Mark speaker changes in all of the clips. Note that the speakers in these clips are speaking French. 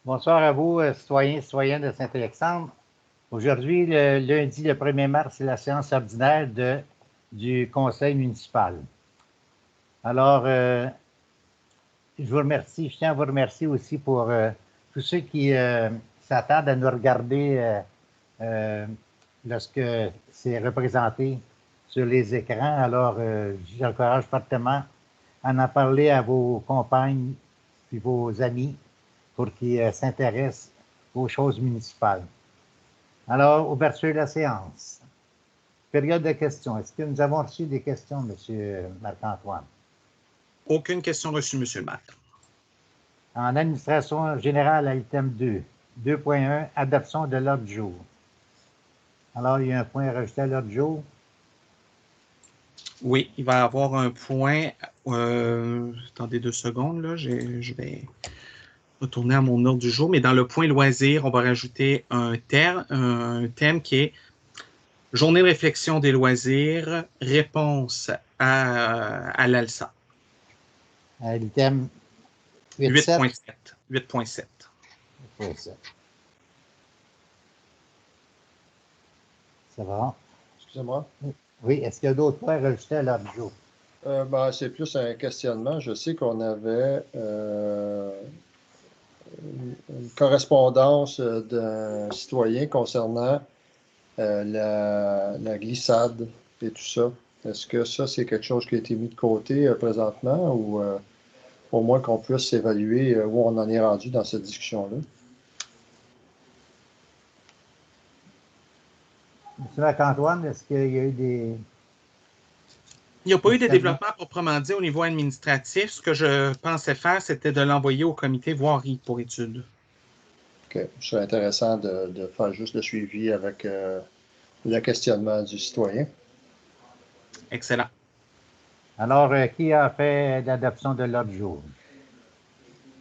Speaker 1: Bonsoir à vous, citoyens et citoyennes de Saint-Alexandre. Aujourd'hui, le lundi, le 1er mars, c'est la séance ordinaire du conseil municipal. Alors, je vous remercie, je tiens à vous remercier aussi pour tous ceux qui s'attardent à nous regarder lorsque c'est représenté sur les écrans. Alors, j'encourage fortement à en parler à vos compagnes et vos amis pour qu'ils s'intéressent aux choses municipales. Alors, ouverture de la séance. Période de questions. Est-ce que nous avons reçu des questions, M. Marc-Antoine?
Speaker 2: Aucune question reçue, M. le maire.
Speaker 1: En administration générale, à l'item 2, 2.1, adoption de l'ordre du jour. Alors, il y a un point rajouté à l'ordre du jour.
Speaker 2: Oui, il va y avoir un point. Attendez 2 secondes, là, je vais retourner à mon ordre du jour, mais dans le point loisirs, on va rajouter un thème qui est Journée de réflexion des loisirs, réponse à l'ALSA.
Speaker 1: À l'item
Speaker 2: 8.7.
Speaker 1: 8.7. Ça va?
Speaker 3: Excusez-moi.
Speaker 1: Oui, est-ce qu'il y a d'autres points rajoutés à l'ordre du jour?
Speaker 3: C'est plus un questionnement. Je sais qu'on avait une correspondance d'un citoyen concernant la glissade et tout ça. Est-ce que ça, c'est quelque chose qui a été mis de côté présentement ou au moins qu'on puisse évaluer où on en est rendu dans cette discussion-là?
Speaker 1: M. Marc-Antoine, est-ce qu'il y a eu des...
Speaker 2: Il n'y a pas eu de développement proprement dit au niveau administratif. Ce que je pensais faire, c'était de l'envoyer au comité voirie pour étude.
Speaker 3: OK. Ce serait intéressant de faire juste le suivi avec le questionnement du citoyen.
Speaker 2: Excellent.
Speaker 1: Alors, qui a fait l'adoption de l'ordre du jour?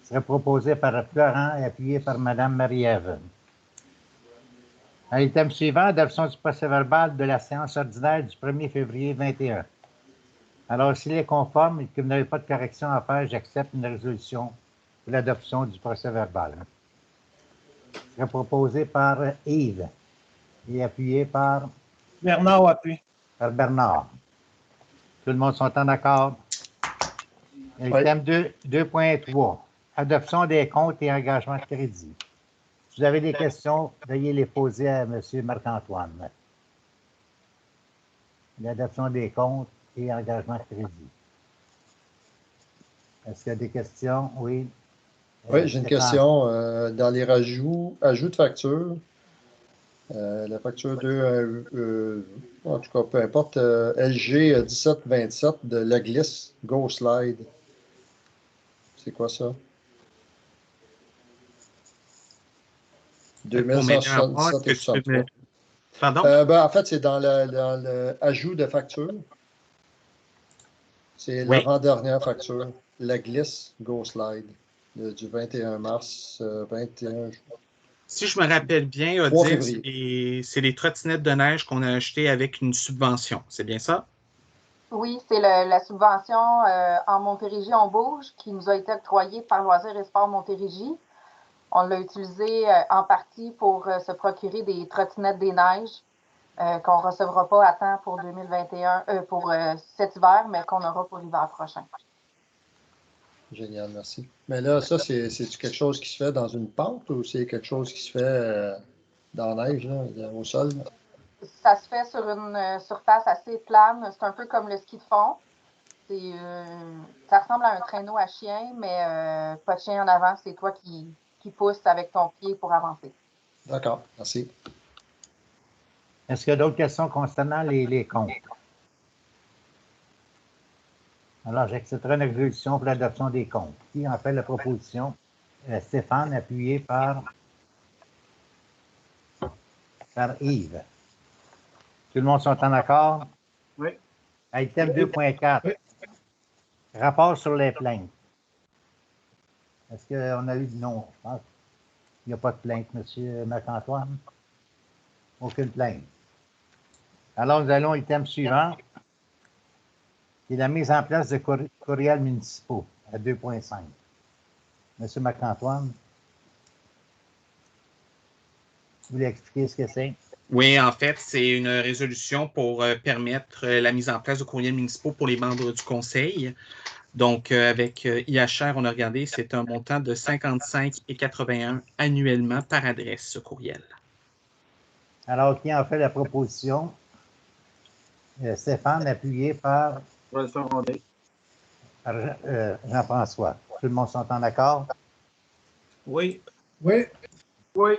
Speaker 1: Ce serait proposé par Florent et appuyé par Mme Marie-Ève. À l'item suivant, adoption du procès-verbal de la séance ordinaire du 1er février 2021. Alors, s'il est conforme et que vous n'avez pas de correction à faire, j'accepte une résolution pour l'adoption du procès-verbal. Ce serait proposé par Yves et appuyé par...
Speaker 4: Bernard appuie.
Speaker 1: Par Bernard. Tout le monde sont en accord? Item 2.3. Adoption des comptes et engagements de crédit. Si vous avez des questions, veuillez les poser à M. Marc-Antoine. L'adoption des comptes et engagements de crédit. Est-ce qu'il y a des questions? Oui.
Speaker 3: Oui, j'ai une question. Dans les ajouts de facture, la facture 2, en tout cas, peu importe, LG 1727 de la glisse Go Slide. C'est quoi ça? 2177.
Speaker 2: Pardon?
Speaker 3: En fait, c'est dans l'ajout de facture. C'est l'avant-dernière facture. La glisse Go Slide du 21 mars 21 juin.
Speaker 2: Si je me rappelle bien, Odile, c'est les trottinettes de neige qu'on a achetées avec une subvention. C'est bien ça?
Speaker 5: Oui, c'est la subvention en Montérégie On Bouge qui nous a été octroyée par Loisirs et Sports Montérégie. On l'a utilisé en partie pour se procurer des trottinettes des neiges qu'on ne recevra pas à temps pour 2021, pour cet hiver, mais qu'on aura pour l'hiver prochain.
Speaker 3: Génial, merci. Mais là, ça, c'est quelque chose qui se fait dans une pente ou c'est quelque chose qui se fait dans la neige, là, au sol?
Speaker 5: Ça se fait sur une surface assez plane. C'est un peu comme le ski de fond. Ça ressemble à un traîneau à chien, mais pas de chien en avant. C'est toi qui pousse avec ton pied pour avancer.
Speaker 3: D'accord, merci.
Speaker 1: Est-ce qu'il y a d'autres questions concernant les comptes? Alors, j'accepterai une résolution pour l'adoption des comptes. Qui en fait la proposition? Stéphane, appuyé par Yves. Tout le monde sont en accord?
Speaker 4: Oui.
Speaker 1: Item 2.4. Oui. Rapport sur les plaintes. Est-ce qu'on a eu du nom? Je pense qu'il n'y a pas de plainte, M. Marc-Antoine. Aucune plainte. Alors, nous allons au item suivant, qui est la mise en place de courriels municipaux à 2.5. M. Marc-Antoine. Vous voulez expliquer ce que c'est?
Speaker 2: Oui, en fait, c'est une résolution pour permettre la mise en place de courriels municipaux pour les membres du conseil. Donc, avec IHR, on a regardé, c'est un montant de 55,81 annuellement par adresse, ce courriel.
Speaker 1: Alors, qui en fait la proposition? Stéphane, appuyé par Jean-François. Tout le monde s'entend d'accord?
Speaker 4: Oui.
Speaker 3: Oui.
Speaker 4: Oui.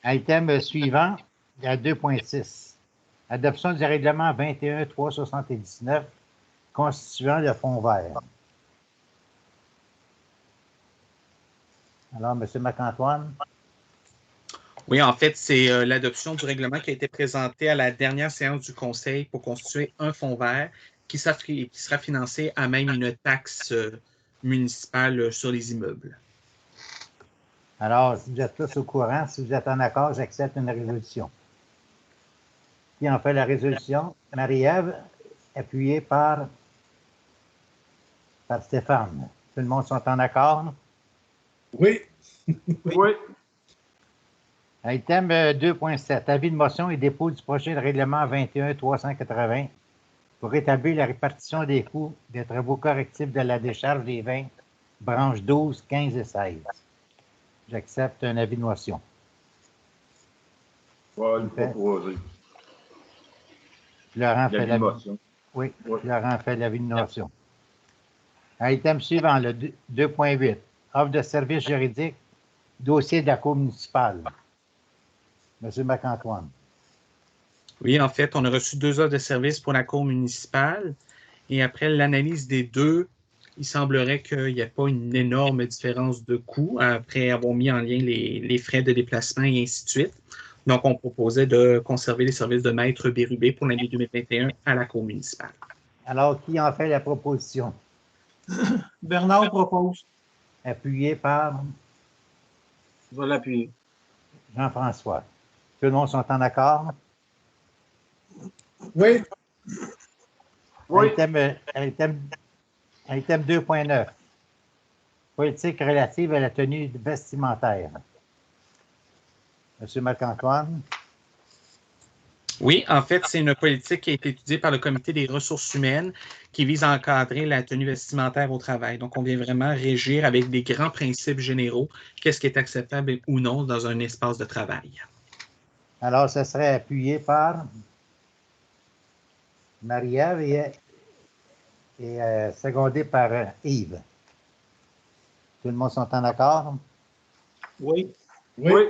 Speaker 1: Item suivant, il y a 2.6. Adoption du règlement 21.379 constituant le fonds vert. Alors, M. Marc-Antoine?
Speaker 2: Oui, en fait, c'est l'adoption du règlement qui a été présenté à la dernière séance du Conseil pour constituer un fonds vert qui sera financé à même une taxe municipale sur les immeubles.
Speaker 1: Alors, si vous êtes tous au courant, si vous êtes en accord, j'accepte une résolution. Qui en fait la résolution? Marie-Ève, appuyée par Stéphane. Tout le monde sont en accord?
Speaker 3: Oui.
Speaker 4: Oui.
Speaker 1: Item 2.7. Avis de motion et dépôt du projet de règlement 21.380 pour établir la répartition des coûts des travaux correctifs de la décharge des vins, branches 12, 15 et 16. J'accepte un avis de motion.
Speaker 4: Va le proposer.
Speaker 1: Florent fait
Speaker 4: La
Speaker 1: la
Speaker 4: motion.
Speaker 1: Oui,
Speaker 4: Oui.
Speaker 1: Florent fait l'avis de motion. Item suivant, le 2.8. Offre de service juridique, dossier de la Cour municipale. Monsieur Marc-Antoine.
Speaker 2: Oui, en fait, on a reçu 2 offres de service pour la Cour municipale et après l'analyse des deux, il semblerait qu'il n'y ait pas une énorme différence de coût après avoir mis en lien les frais de déplacement et ainsi de suite. Donc, on proposait de conserver les services de Maître Bérubé pour l'année 2021 à la Cour municipale.
Speaker 1: Alors, qui en fait la proposition?
Speaker 4: Bernard propose.
Speaker 1: Appuyé par
Speaker 4: Je vais l'appuyer.
Speaker 1: Jean-François. Tout le monde sont en accord?
Speaker 3: Oui.
Speaker 4: Oui.
Speaker 1: Item 2.9. Politique relative à la tenue vestimentaire. Monsieur Marc-Antoine.
Speaker 2: Oui, en fait, c'est une politique qui a été étudiée par le Comité des ressources humaines qui vise à encadrer la tenue vestimentaire au travail. Donc, on vient vraiment régir avec des grands principes généraux qu'est-ce qui est acceptable ou non dans un espace de travail.
Speaker 1: Alors, ce serait appuyé par Marie-Ève et secondé par Yves. Tout le monde sont en accord?
Speaker 4: Oui.
Speaker 3: Oui.
Speaker 4: Oui.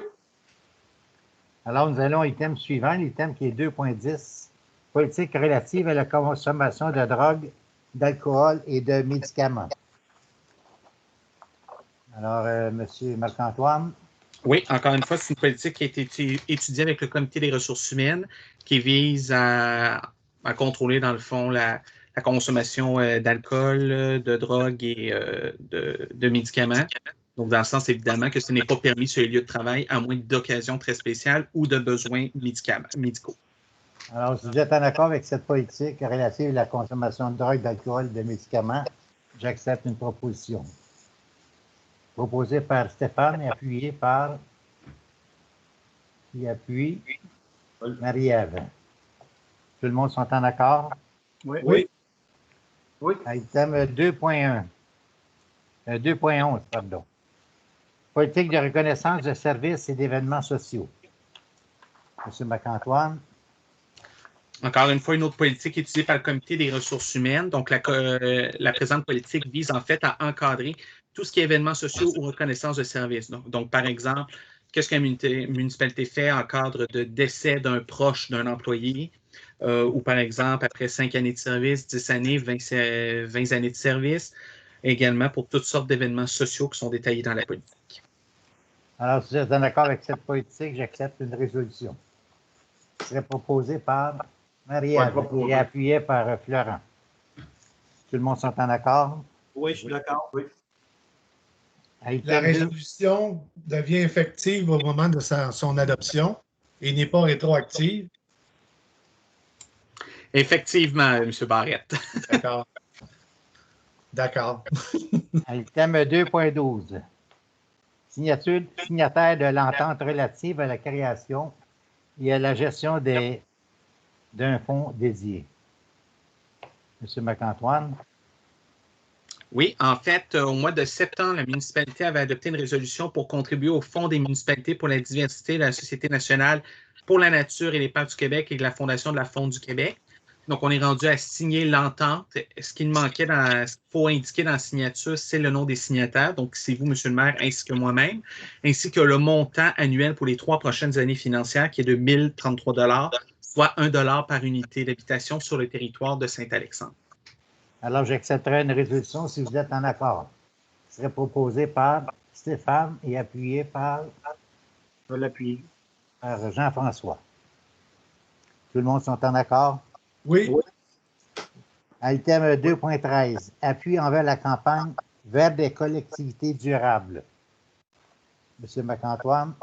Speaker 1: Alors, nous allons à l'item suivant, l'item qui est 2.10. Politique relative à la consommation de drogue, d'alcool et de médicaments. Alors, Monsieur Marc-Antoine.
Speaker 2: Oui, encore une fois, c'est une politique qui a été étudiée avec le Comité des ressources humaines qui vise à contrôler, dans le fond, la consommation d'alcool, de drogue et de médicaments. Donc, dans le sens, évidemment, que ce n'est pas permis sur les lieux de travail à moins d'occasions très spéciales ou de besoins médicaux.
Speaker 1: Alors, si vous êtes en accord avec cette politique relative à la consommation de drogue, d'alcool et de médicaments, j'accepte une proposition. Proposée par Stéphane et appuyée par... Qui appuie? Marie-Ève. Tout le monde sont en accord?
Speaker 4: Oui.
Speaker 3: Oui.
Speaker 4: Oui.
Speaker 1: Item 2.1. 2.11, pardon. Politique de reconnaissance de services et d'événements sociaux. Monsieur Marc-Antoine.
Speaker 2: Encore une fois, une autre politique étudiée par le Comité des ressources humaines. Donc, la présente politique vise en fait à encadrer tout ce qui est événements sociaux ou reconnaissance de services. Donc par exemple, qu'est-ce qu'une municipalité fait en cadre de décès d'un proche d'un employé ou par exemple, après 5 années de service, 10 années, 20 années de service, également pour toutes sortes d'événements sociaux qui sont détaillés dans la politique.
Speaker 1: Alors, si vous êtes en accord avec cette politique, j'accepte une résolution. Qui serait proposée par Marie-Ève et appuyée par Florent. Tout le monde sont en accord?
Speaker 4: Oui, je suis d'accord. Oui.
Speaker 3: La résolution devient effective au moment de son adoption et n'est pas rétroactive.
Speaker 2: Effectivement, M. Barrette.
Speaker 3: D'accord. D'accord.
Speaker 1: Item 2.12. Signataire de l'entente relative à la création et à la gestion d'un fonds dédié. Monsieur Marc-Antoine.
Speaker 2: Oui, en fait, au mois de septembre, la municipalité avait adopté une résolution pour contribuer au Fonds des municipalités pour la diversité de la Société nationale pour la nature et les parcs du Québec et de la Fondation de la Faune du Québec. Donc, on est rendu à signer l'entente. Ce qu'il manquait, ce qu'il faut indiquer dans la signature, c'est le nom des signataires. Donc, c'est vous, Monsieur le maire, ainsi que moi-même, ainsi que le montant annuel pour les 3 prochaines années financières, qui est de 1 033 $, soit 1 $ par unité d'habitation sur le territoire de Saint-Alexandre.
Speaker 1: Alors, j'accepterai une résolution si vous êtes en accord. Ce serait proposé par Stéphane et appuyé par...
Speaker 4: Je vais l'appuyer.
Speaker 1: Par Jean-François. Tout le monde sont en accord?
Speaker 6: Oui.
Speaker 1: Item 2.13. Appui envers la campagne vers des collectivités durables. Monsieur Marc-Antoine.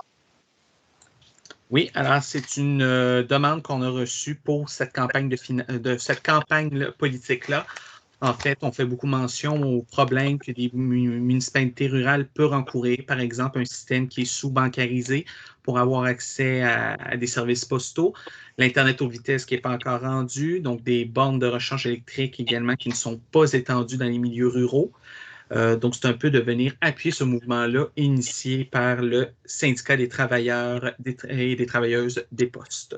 Speaker 2: Oui, alors c'est une demande qu'on a reçue pour cette campagne cette campagne politique-là. En fait, on fait beaucoup mention aux problèmes que des municipalités rurales peuvent encourir. Par exemple, un système qui est sous-bancarisé pour avoir accès à des services postaux, l'Internet aux vitesses qui n'est pas encore rendu, donc des bornes de recharge électrique également qui ne sont pas étendues dans les milieux ruraux. Donc, c'est un peu de venir appuyer ce mouvement-là initié par le syndicat des travailleurs et des travailleuses des postes.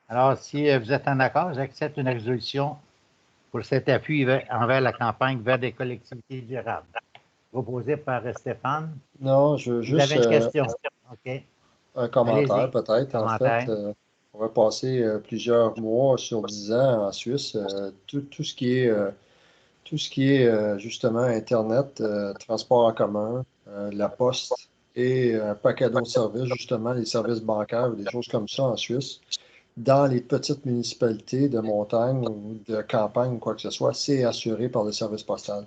Speaker 1: Alors, si vous êtes en accord, j'accepte une résolution pour cet appui envers la campagne vers des collectivités durables. Proposé par Stéphane.
Speaker 3: Non, je veux juste...
Speaker 1: Vous avez une question. OK.
Speaker 3: Un commentaire peut-être. En fait, on va passer plusieurs mois sur 10 ans en Suisse. Tout ce qui est justement Internet, transport en commun, la poste et un paquet d'autres services, justement les services bancaires ou des choses comme ça en Suisse, dans les petites municipalités de montagne ou de campagne ou quoi que ce soit, c'est assuré par le service postal.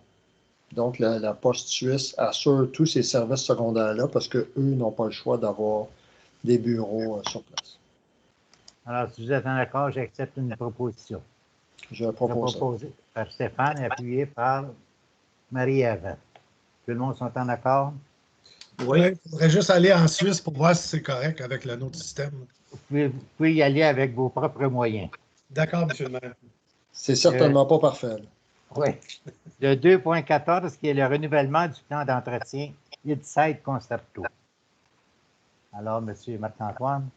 Speaker 3: Donc, la Poste suisse assure tous ces services secondaires-là parce qu'eux n'ont pas le choix d'avoir des bureaux sur place.
Speaker 1: Alors, si vous êtes en accord, j'accepte une proposition.
Speaker 3: Je propose
Speaker 1: proposé par Stéphane et appuyé par Marie-Ève. Tout le monde sont en accord?
Speaker 6: Oui. Il faudrait juste aller en Suisse pour voir si c'est correct avec le nôtre système.
Speaker 1: Vous pouvez y aller avec vos propres moyens.
Speaker 6: D'accord, M. le maire.
Speaker 3: C'est certainement pas parfait.
Speaker 1: Oui. Le 2.14, qui est le renouvellement du plan d'entretien IDSIDE Concerto. Alors, M. Marc-Antoine.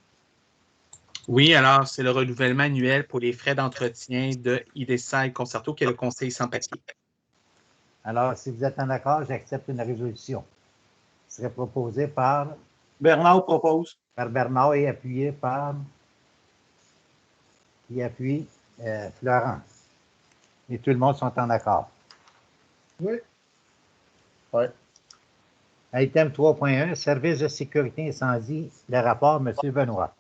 Speaker 2: Oui, alors c'est le renouvellement annuel pour les frais d'entretien de IDSIDE Concerto, qui est le conseil sans papier.
Speaker 1: Alors, si vous êtes en accord, j'accepte une résolution. Ce serait proposé par...
Speaker 4: Bernard propose.
Speaker 1: Par Bernard et appuyé par... Qui appuie Florence. Et tout le monde sont en accord.
Speaker 6: Oui.
Speaker 3: Oui.
Speaker 1: Item 3.1, service de sécurité incendie, le rapport, M. Benoît.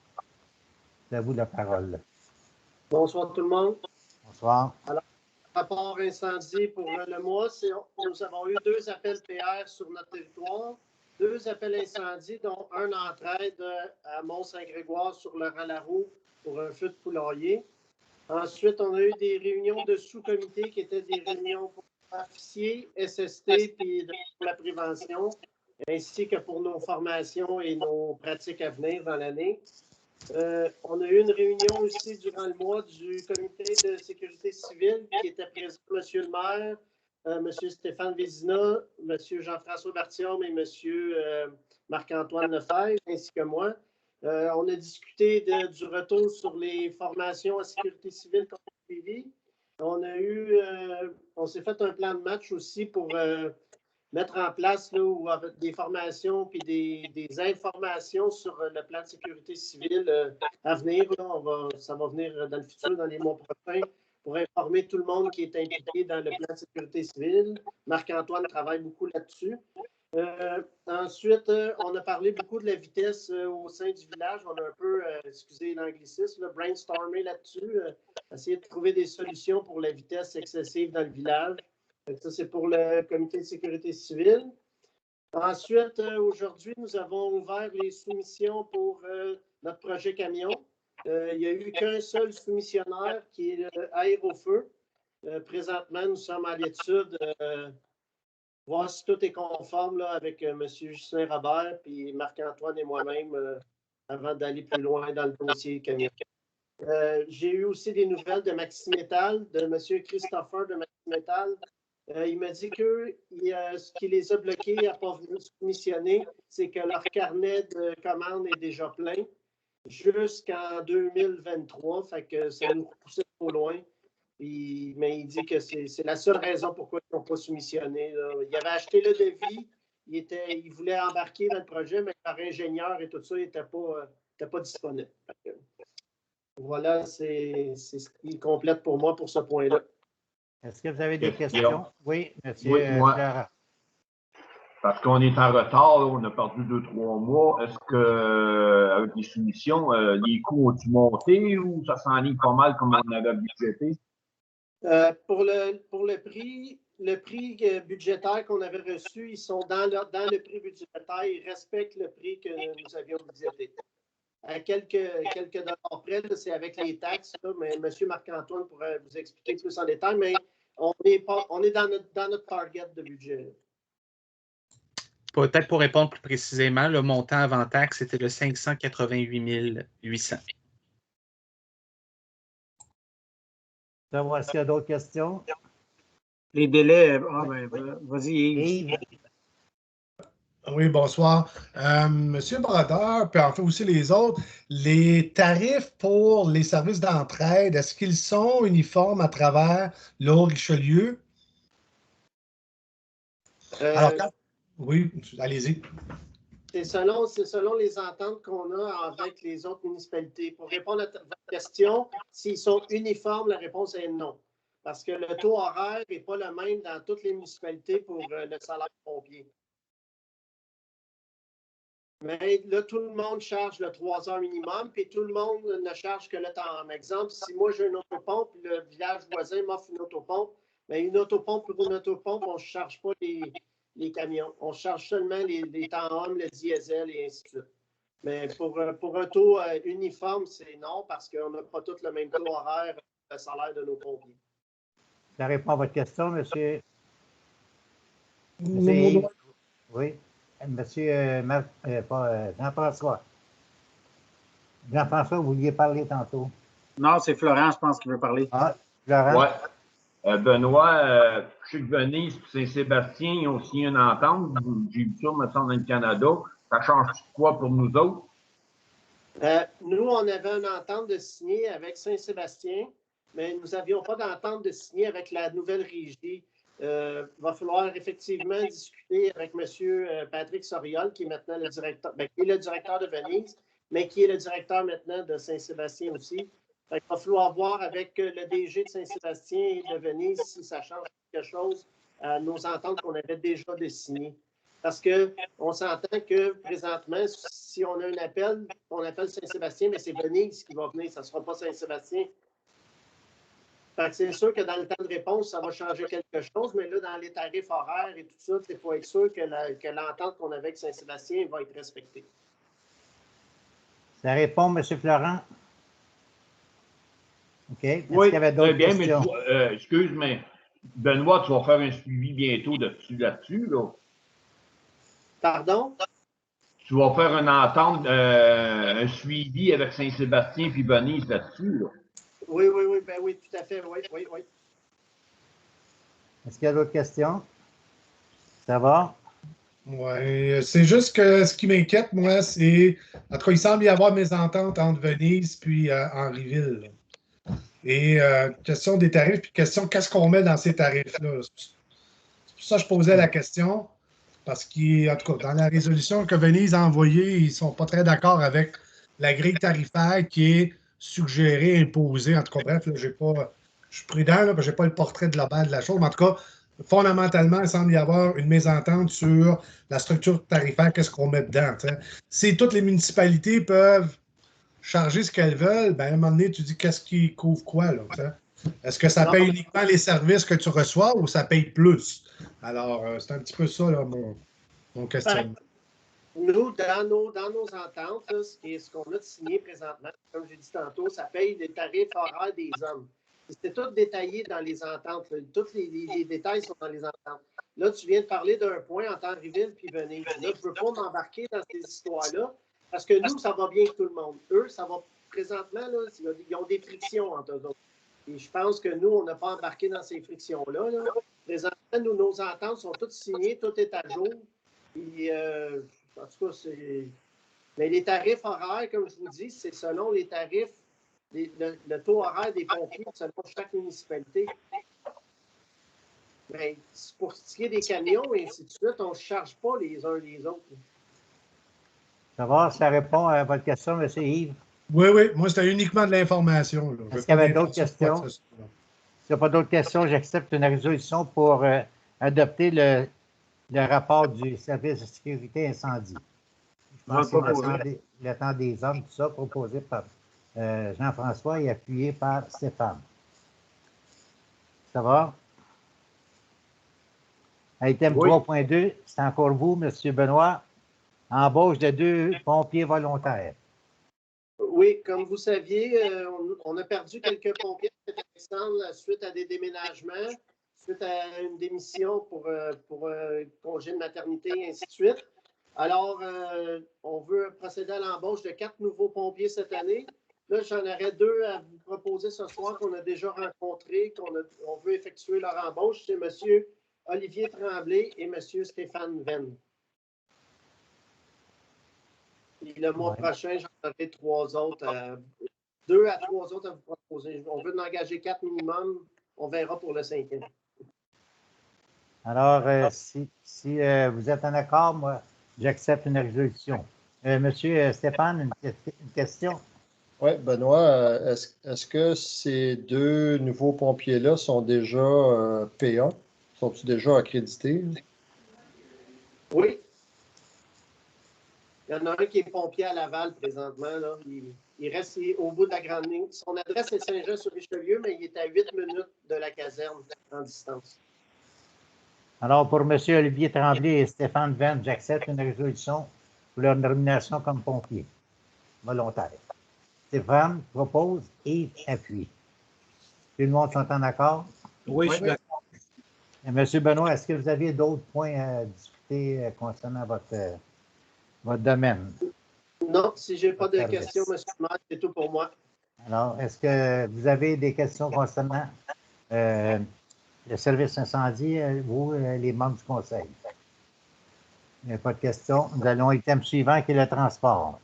Speaker 1: C'est à vous la parole.
Speaker 7: Bonsoir tout le monde.
Speaker 1: Bonsoir.
Speaker 7: Alors, rapport incendie pour le mois, nous avons eu 2 appels PR sur notre territoire, 2 appels incendie, dont un entraide à Mont-Saint-Grégoire sur le Ralaroux pour un feu de poulailler. Ensuite, on a eu des réunions de sous-comités qui étaient des réunions pour officiers, SST et pour la prévention, ainsi que pour nos formations et nos pratiques à venir dans l'année. On a eu une réunion aussi durant le mois du comité de sécurité civile qui était présent, M. le maire, M. Stéphane Vézina, M. Jean-François Berthiaume et M. Marc-Antoine Lefebvre, ainsi que moi. On a discuté du retour sur les formations à sécurité civile qu'on a suivies. On s'est fait un plan de match aussi pour mettre en place là, avec des formations puis des informations sur le plan de sécurité civile à venir. Là, ça va venir dans le futur, dans les mois prochains, pour informer tout le monde qui est impliqué dans le plan de sécurité civile. Marc-Antoine travaille beaucoup là-dessus. Ensuite, on a parlé beaucoup de la vitesse au sein du village. On a un peu, excusez l'anglicisme, brainstormé là-dessus, essayer de trouver des solutions pour la vitesse excessive dans le village. Ça, c'est pour le comité de sécurité civile. Ensuite, aujourd'hui, nous avons ouvert les soumissions pour notre projet camion. Il n'y a eu qu'un seul soumissionnaire qui est Aérofeu. Présentement, nous sommes à l'étude voir si tout est conforme là, avec M. Justin Robert, puis Marc-Antoine et moi-même, avant d'aller plus loin dans le dossier camion. J'ai eu aussi des nouvelles de Maximétal, de M. Christopher de Maximétal. Il m'a dit que ce qui les a bloqués à ne pas venir soumissionner, c'est que leur carnet de commandes est déjà plein jusqu'en 2023. Fait que ça nous poussait trop loin. Mais il dit que c'est la seule raison pourquoi ils n'ont pas soumissionné. Là. Il avait acheté le devis, il voulait embarquer dans le projet, mais leur ingénieur et tout ça, il n'était pas disponible. Voilà, c'est ce qui complète pour moi pour ce point-là.
Speaker 1: Est-ce que vous avez des questions? Oui, monsieur
Speaker 8: Oui, moi.
Speaker 1: Florent.
Speaker 8: Parce qu'on est en retard, là, on a perdu 2-3 mois. Est-ce que, avec les soumissions, les coûts ont-ils monté ou ça s'enligne pas mal comme on avait budgété?
Speaker 7: Pour le prix budgétaire qu'on avait reçu, ils sont dans le prix budgétaire, ils respectent le prix que nous avions budgété. À quelques dollars près, c'est avec les taxes, là, mais M. Marc-Antoine pourrait vous expliquer plus en détail, mais on est dans notre target de budget.
Speaker 2: Peut-être pour répondre plus précisément, le montant avant taxe, c'était de 588 800.
Speaker 1: Est-ce qu'il y a d'autres questions?
Speaker 4: Les délais, vas-y, Yves.
Speaker 6: Oui, bonsoir. Monsieur Brodeur, puis en fait aussi les autres, les tarifs pour les services d'entraide, est-ce qu'ils sont uniformes à travers l'Eau-Richelieu? Alors, oui, allez-y.
Speaker 7: C'est selon les ententes qu'on a avec les autres municipalités. Pour répondre à votre question, s'ils sont uniformes, la réponse est non. Parce que le taux horaire n'est pas le même dans toutes les municipalités pour le salaire pompier. Mais là, tout le monde charge le 3 heures minimum, puis tout le monde ne charge que le temps. Par exemple, si moi j'ai une autopompe, le village voisin m'offre une autopompe, mais une autopompe pour une autopompe, on ne charge pas les camions. On charge seulement les temps hommes, le diesel et ainsi de suite. Mais pour un taux uniforme, c'est non, parce qu'on n'a pas tous le même taux horaire, le salaire de nos pompiers.
Speaker 1: Ça répond à votre question, monsieur. Oui. Monsieur Jean-François. Jean-François, vous vouliez parler tantôt.
Speaker 4: Non, c'est Florent, je pense, qui veut parler.
Speaker 1: Ah, Florent?
Speaker 8: Oui. Benoît, je sais que Venise et Saint-Sébastien, ils ont signé une entente. J'ai vu ça, me semble, dans le Canada. Ça change quoi pour nous autres?
Speaker 7: Nous, on avait une entente de signer avec Saint-Sébastien, mais nous n'avions pas d'entente de signer avec la nouvelle régie. Il va falloir effectivement discuter avec M. Patrick Soriol, qui est maintenant le directeur, qui est le directeur de Venise, mais qui est le directeur maintenant de Saint-Sébastien aussi. Il va falloir voir avec le DG de Saint-Sébastien et de Venise si ça change quelque chose à nos ententes qu'on avait déjà signées. Parce qu'on s'entend que présentement, si on a un appel, on appelle Saint-Sébastien, mais c'est Venise qui va venir, ça ne sera pas Saint-Sébastien. C'est sûr que dans le temps de réponse, ça va changer quelque chose, mais là, dans les tarifs horaires et tout ça, il faut être sûr que l'entente qu'on avait avec Saint-Sébastien va être respectée.
Speaker 1: Ça répond, M. Florent? OK. Est-ce
Speaker 8: Oui,
Speaker 1: qu'il y avait d'autres
Speaker 8: bien,
Speaker 1: questions?
Speaker 8: mais excuse, mais Benoît, tu vas faire un suivi bientôt là-dessus, là.
Speaker 7: Pardon?
Speaker 8: Tu vas faire une entente, un suivi avec Saint-Sébastien puis Venise là-dessus, là.
Speaker 7: Oui, tout à fait, oui.
Speaker 1: Est-ce qu'il y a d'autres questions? Ça va?
Speaker 6: Oui, c'est juste que ce qui m'inquiète, moi, c'est. En tout cas, il semble y avoir mésentente entre Venise puis Henryville. Et question des tarifs, puis question qu'est-ce qu'on met dans ces tarifs-là. C'est pour ça que je posais la question. Parce qu'en tout cas, dans la résolution que Venise a envoyée, ils ne sont pas très d'accord avec la grille tarifaire qui est suggérée, imposée. En tout cas, bref, là, je suis prudent, là, parce que je n'ai pas le portrait global de la chose. Mais en tout cas, fondamentalement, il semble y avoir une mésentente sur la structure tarifaire, qu'est-ce qu'on met dedans. T'sais. Si toutes les municipalités peuvent charger ce qu'elles veulent, ben, à un moment donné, tu dis qu'est-ce qui couvre quoi, là, est-ce que ça paye uniquement les services que tu reçois ou ça paye plus? Alors, c'est un petit peu ça, là, mon questionnement.
Speaker 7: Nous, dans nos ententes, là, ce qu'on a signé présentement, comme j'ai dit tantôt, ça paye les tarifs horaires des hommes. C'est tout détaillé dans les ententes. Tous les détails sont dans les ententes. Là, tu viens de parler d'un point entre Henryville et Venise. Là, je ne veux pas m'embarquer dans ces histoires-là parce que nous, ça va bien avec tout le monde. Eux, ça va présentement, là, ils ont des frictions entre eux autres. Et je pense que nous, on n'a pas embarqué dans ces frictions-là. Là. Présentement, nous, nos ententes sont toutes signées, tout est à jour. Et, en tout cas, c'est. Mais les tarifs horaires, comme je vous dis, c'est selon les tarifs, le taux horaire des pompiers selon chaque municipalité. Mais pour ce qui est des camions et ainsi de suite, on ne se charge pas les uns les autres.
Speaker 1: Ça va, ça répond à votre question, M. Yves?
Speaker 6: Oui, moi, c'était uniquement de l'information.
Speaker 1: Est-ce qu'il y avait d'autres questions? S'il n'y a pas d'autres questions, j'accepte une résolution pour adopter le rapport du service de sécurité incendie. Je pense que c'est le temps des hommes, tout ça, proposé par Jean-François et appuyé par Stéphane. Ça va? Item 3.2, c'est encore vous, M. Benoît. Embauche de 2 pompiers volontaires.
Speaker 7: Oui, comme vous saviez, on a perdu quelques pompiers suite à des déménagements, suite à une démission pour congé de maternité, et ainsi de suite. Alors, on veut procéder à l'embauche de 4 nouveaux pompiers cette année. Là, j'en aurais 2 à vous proposer ce soir qu'on a déjà rencontrés, qu'on veut effectuer leur embauche. C'est M. Olivier Tremblay et M. Stéphane Venn. Et le mois prochain, j'en aurai 3 autres, 2 à 3 autres à vous proposer. On veut en engager 4 minimum. On verra pour le 5e.
Speaker 1: Alors, si vous êtes en accord, moi, j'accepte une résolution. Monsieur Stéphane, une question?
Speaker 3: Oui, Benoît, est-ce que ces 2 nouveaux pompiers-là sont déjà payants? Sont-ils déjà accrédités?
Speaker 7: Oui. Il y en a un qui est pompier à Laval présentement. Là. Il reste au bout de la grande ligne. Son adresse est Saint-Jean-sur-Richelieu, mais il est à 8 minutes de la caserne en distance.
Speaker 1: Alors, pour M. Olivier Tremblay et Stéphane Venn, j'accepte une résolution pour leur nomination comme pompiers volontaires. Stéphane propose et appuie. Tout le monde sont en accord?
Speaker 4: Oui, je suis d'accord.
Speaker 1: M. Benoît, est-ce que vous avez d'autres points à discuter concernant votre domaine?
Speaker 7: Non, si je n'ai pas de questions, M. le maire, c'est tout pour moi.
Speaker 1: Alors, est-ce que vous avez des questions concernant le service incendie, vous, les membres du conseil? Il n'y a pas de questions. Nous allons au item suivant qui est le transport.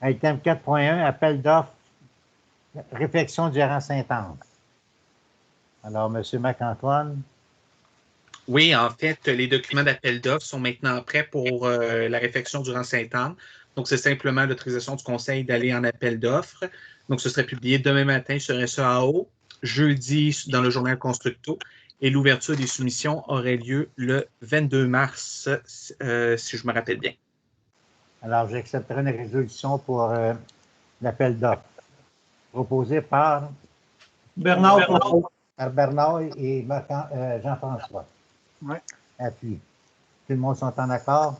Speaker 1: Item 4.1, appel d'offres, réflexion du gérant Saint-Anne. Alors, M. Marc-Antoine.
Speaker 2: Oui, en fait, les documents d'appel d'offres sont maintenant prêts pour la réflexion durant Saint-Anne. Donc, c'est simplement l'autorisation du conseil d'aller en appel d'offres. Donc, ce serait publié demain matin sur SEAO, jeudi dans le journal Constructo, et l'ouverture des soumissions aurait lieu le 22 mars, si je me rappelle bien.
Speaker 1: Alors, j'accepterai une résolution pour l'appel d'offres proposé par
Speaker 4: Bernard.
Speaker 1: Par Bernard et Jean-François.
Speaker 4: Oui.
Speaker 1: Appui. Tout le monde sont en accord?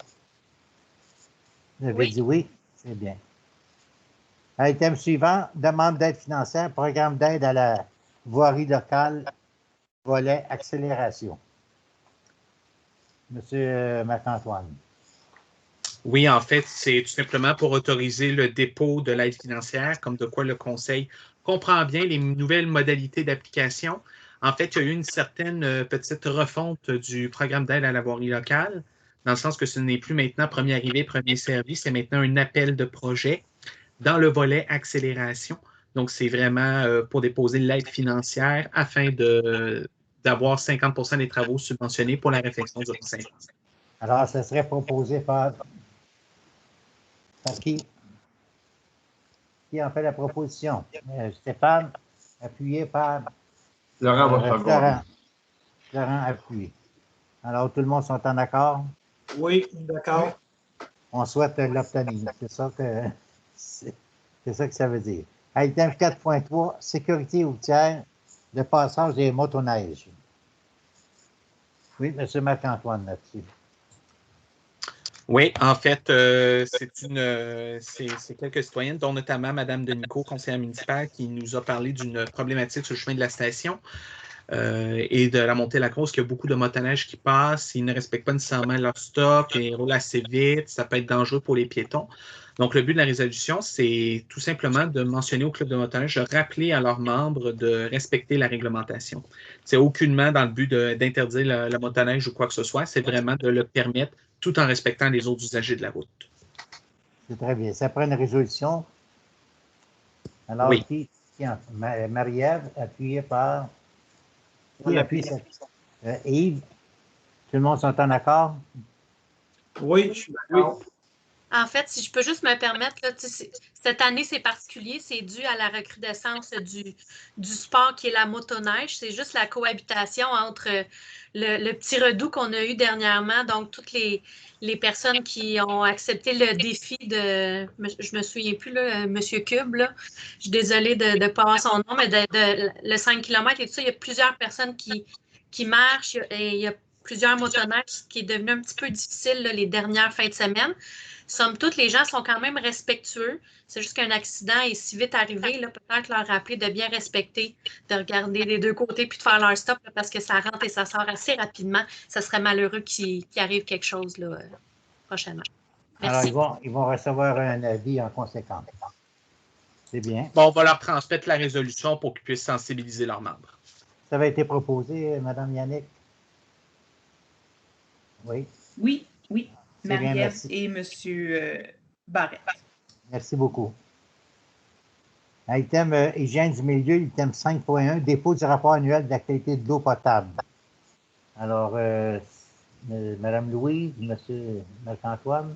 Speaker 1: Vous avez dit oui? C'est bien. Item suivant, demande d'aide financière, programme d'aide à la voirie locale, volet accélération. Monsieur Marc-Antoine.
Speaker 2: Oui, en fait, c'est tout simplement pour autoriser le dépôt de l'aide financière, comme de quoi le conseil comprend bien les nouvelles modalités d'application. En fait, il y a eu une certaine petite refonte du programme d'aide à la voirie locale, dans le sens que ce n'est plus maintenant premier arrivé, premier servi, c'est maintenant un appel de projet dans le volet accélération. Donc, c'est vraiment pour déposer l'aide financière afin d'avoir 50% des travaux subventionnés pour la réflexion du conseil.
Speaker 1: Alors, ce serait proposé par qui? Qui en fait la proposition? Stéphane, appuyé par
Speaker 8: Laurent
Speaker 1: Laurent appuyé. Alors, tout le monde sont en accord?
Speaker 4: Oui, d'accord.
Speaker 1: On souhaite l'obtenir. C'est ça que ça veut dire. Item 4.3, sécurité routière, le passage des motoneiges. Oui, M. Marc-Antoine là-dessus.
Speaker 2: Oui, en fait, c'est quelques citoyennes, dont notamment Mme Denico, conseillère municipale, qui nous a parlé d'une problématique sur le chemin de la station. et de la montée Lacrosse, qu'il y a beaucoup de motoneiges qui passent, ils ne respectent pas nécessairement leur stock, ils roulent assez vite, ça peut être dangereux pour les piétons. Donc, le but de la résolution, c'est tout simplement de mentionner au club de motoneige, de rappeler à leurs membres de respecter la réglementation. C'est aucunement dans le but d'interdire le motoneige ou quoi que ce soit, c'est vraiment de le permettre tout en respectant les autres usagers de la route.
Speaker 1: C'est très bien. Ça prend une résolution. Alors,
Speaker 2: Oui.
Speaker 1: Marie-Ève, appuyée par... Qui appuie ça? Yves, tout le monde sont en accord?
Speaker 4: Oui, je suis d'accord.
Speaker 9: En fait, si je peux juste me permettre, là, cette année, c'est particulier, c'est dû à la recrudescence du sport qui est la motoneige. C'est juste la cohabitation entre le petit redout qu'on a eu dernièrement, donc toutes les personnes qui ont accepté le défi de, je me souviens plus, là, M. Cube, là. Je suis désolée de ne pas avoir son nom, mais le 5 km et tout ça, il y a plusieurs personnes qui marchent et il y a plusieurs motoneiges, ce qui est devenu un petit peu difficile là, les dernières fins de semaine. Somme toute, les gens sont quand même respectueux. C'est juste qu'un accident est si vite arrivé, là, peut-être leur rappeler de bien respecter, de regarder des deux côtés puis de faire leur stop là, parce que ça rentre et ça sort assez rapidement. Ça serait malheureux qu'il arrive quelque chose là, prochainement. Merci.
Speaker 1: Alors, ils vont recevoir un avis en conséquence. C'est bien.
Speaker 2: Bon, on va leur transmettre la résolution pour qu'ils puissent sensibiliser leurs membres.
Speaker 1: Ça avait été proposé, Mme Yannick? Oui.
Speaker 10: Oui, oui. Marie-Ève et M. Barrette.
Speaker 1: Merci beaucoup. Item hygiène du milieu, item 5.1, dépôt du rapport annuel d'activité de l'eau potable. Alors, Mme Louise, M. Marc-Antoine.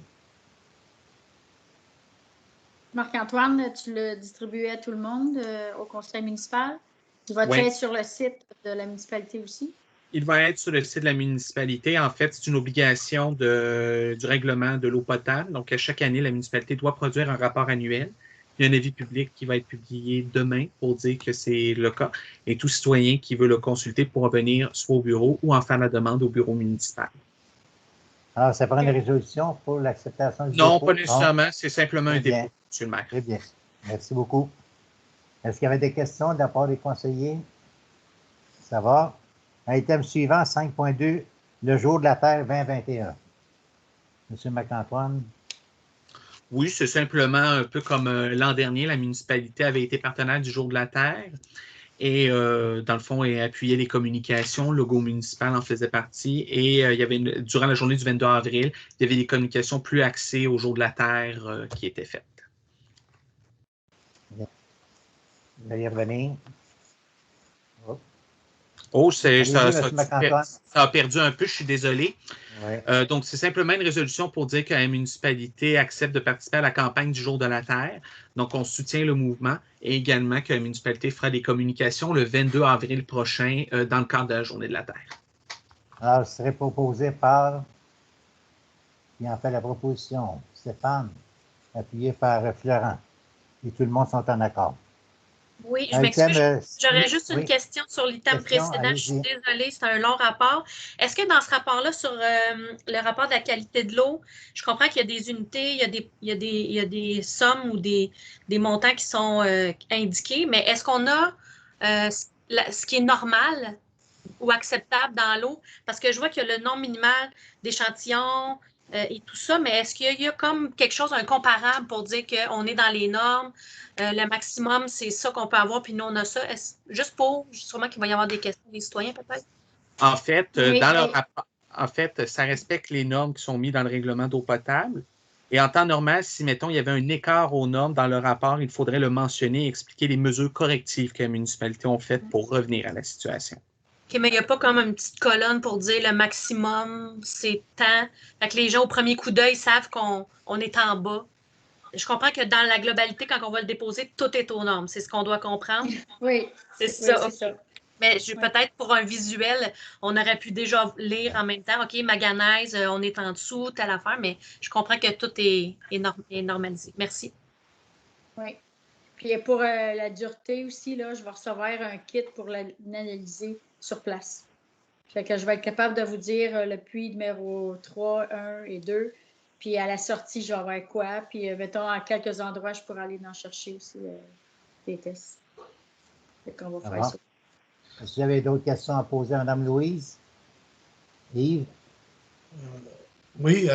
Speaker 11: Marc-Antoine, tu l'as distribué à tout le monde au conseil municipal. Il va être sur le site de la municipalité aussi. Il
Speaker 2: va être sur le site de la municipalité. En fait, c'est une obligation du règlement de l'eau potable. Donc, à chaque année, la municipalité doit produire un rapport annuel. Il y a un avis public qui va être publié demain pour dire que c'est le cas. Et tout citoyen qui veut le consulter pourra venir soit au bureau ou en faire la demande au bureau municipal.
Speaker 1: Alors, ça prend une résolution pour l'acceptation du
Speaker 2: Non,
Speaker 1: dépôt?
Speaker 2: pas nécessairement. C'est simplement un dépôt, M. le maire.
Speaker 1: Très bien. Merci beaucoup. Est-ce qu'il y avait des questions de la part des conseillers? Ça va? Item suivant, 5.2, le jour de la Terre 2021. M. Marc-Antoine.
Speaker 2: Oui, c'est simplement un peu comme l'an dernier, la municipalité avait été partenaire du jour de la Terre et, dans le fond, appuyait les communications. Le logo municipal en faisait partie et il y avait durant la journée du 22 avril, il y avait des communications plus axées au jour de la Terre qui étaient faites.
Speaker 1: Vous allez revenir.
Speaker 2: Oh, ça a perdu un peu, je suis désolé. Ouais. Donc, c'est simplement une résolution pour dire que la municipalité accepte de participer à la campagne du jour de la Terre. Donc, on soutient le mouvement et également que la municipalité fera des communications le 22 avril prochain dans le cadre de la Journée de la Terre.
Speaker 1: Alors, ce serait proposé par qui en fait la proposition, Stéphane, appuyé par Florent. Et tout le monde sont en accord.
Speaker 9: Oui, je m'excuse. J'aurais juste une question sur l'item précédent. Je suis désolée, c'est un long rapport. Est-ce que dans ce rapport-là, sur le rapport de la qualité de l'eau, je comprends qu'il y a des unités, il y a des sommes ou des montants qui sont indiqués, mais est-ce qu'on a ce qui est normal ou acceptable dans l'eau? Parce que je vois qu'il y a le nombre minimal d'échantillons et tout ça, mais est-ce qu'il y a comme quelque chose, un comparable pour dire qu'on est dans les normes? Le maximum, c'est ça qu'on peut avoir, puis nous, on a ça. Juste pour, sûrement qu'il va y avoir des questions des citoyens, peut-être?
Speaker 2: En fait, dans le rapport, ça respecte les normes qui sont mises dans le règlement d'eau potable. Et en temps normal, si, mettons, il y avait un écart aux normes dans le rapport, il faudrait le mentionner et expliquer les mesures correctives que la municipalité a faites pour revenir à la situation.
Speaker 9: OK, mais il n'y a pas comme une petite colonne pour dire le maximum, c'est tant. Fait que les gens, au premier coup d'œil, savent qu'on est en bas. Je comprends que dans la globalité, quand on va le déposer, tout est aux normes. C'est ce qu'on doit comprendre.
Speaker 11: Oui.
Speaker 9: C'est ça.
Speaker 11: Oui, ça.
Speaker 9: Mais peut-être pour un visuel, on aurait pu déjà lire en même temps, OK, Maganaise, on est en dessous, telle affaire, mais je comprends que tout est normalisé. Merci.
Speaker 11: Oui. Puis pour la dureté aussi, là, je vais recevoir un kit pour l'analyser sur place. Fait que je vais être capable de vous dire le puits numéro 3, 1 et 2. Puis à la sortie, je vais avoir quoi. Puis mettons, à quelques endroits, je pourrais aller en chercher aussi des tests. Fait qu'on va faire ça.
Speaker 1: Est-ce qu'il y avait d'autres questions à poser à Mme Louise? Yves?
Speaker 6: Oui,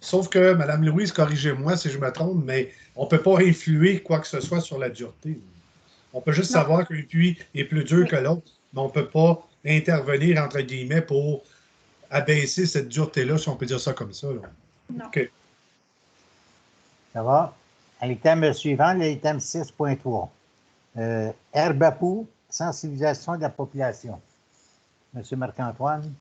Speaker 6: sauf que, Mme Louise, corrigez-moi si je me trompe, mais on ne peut pas influer quoi que ce soit sur la dureté. On peut juste savoir qu'un puits est plus dur que l'autre, mais on ne peut pas intervenir, entre guillemets, pour abaisser cette dureté-là, si on peut dire ça comme ça. Là.
Speaker 11: Non.
Speaker 6: OK.
Speaker 1: Ça va? L'item suivant, l'item 6.3. Herbe à poux, sensibilisation de la population. Monsieur Marc-Antoine?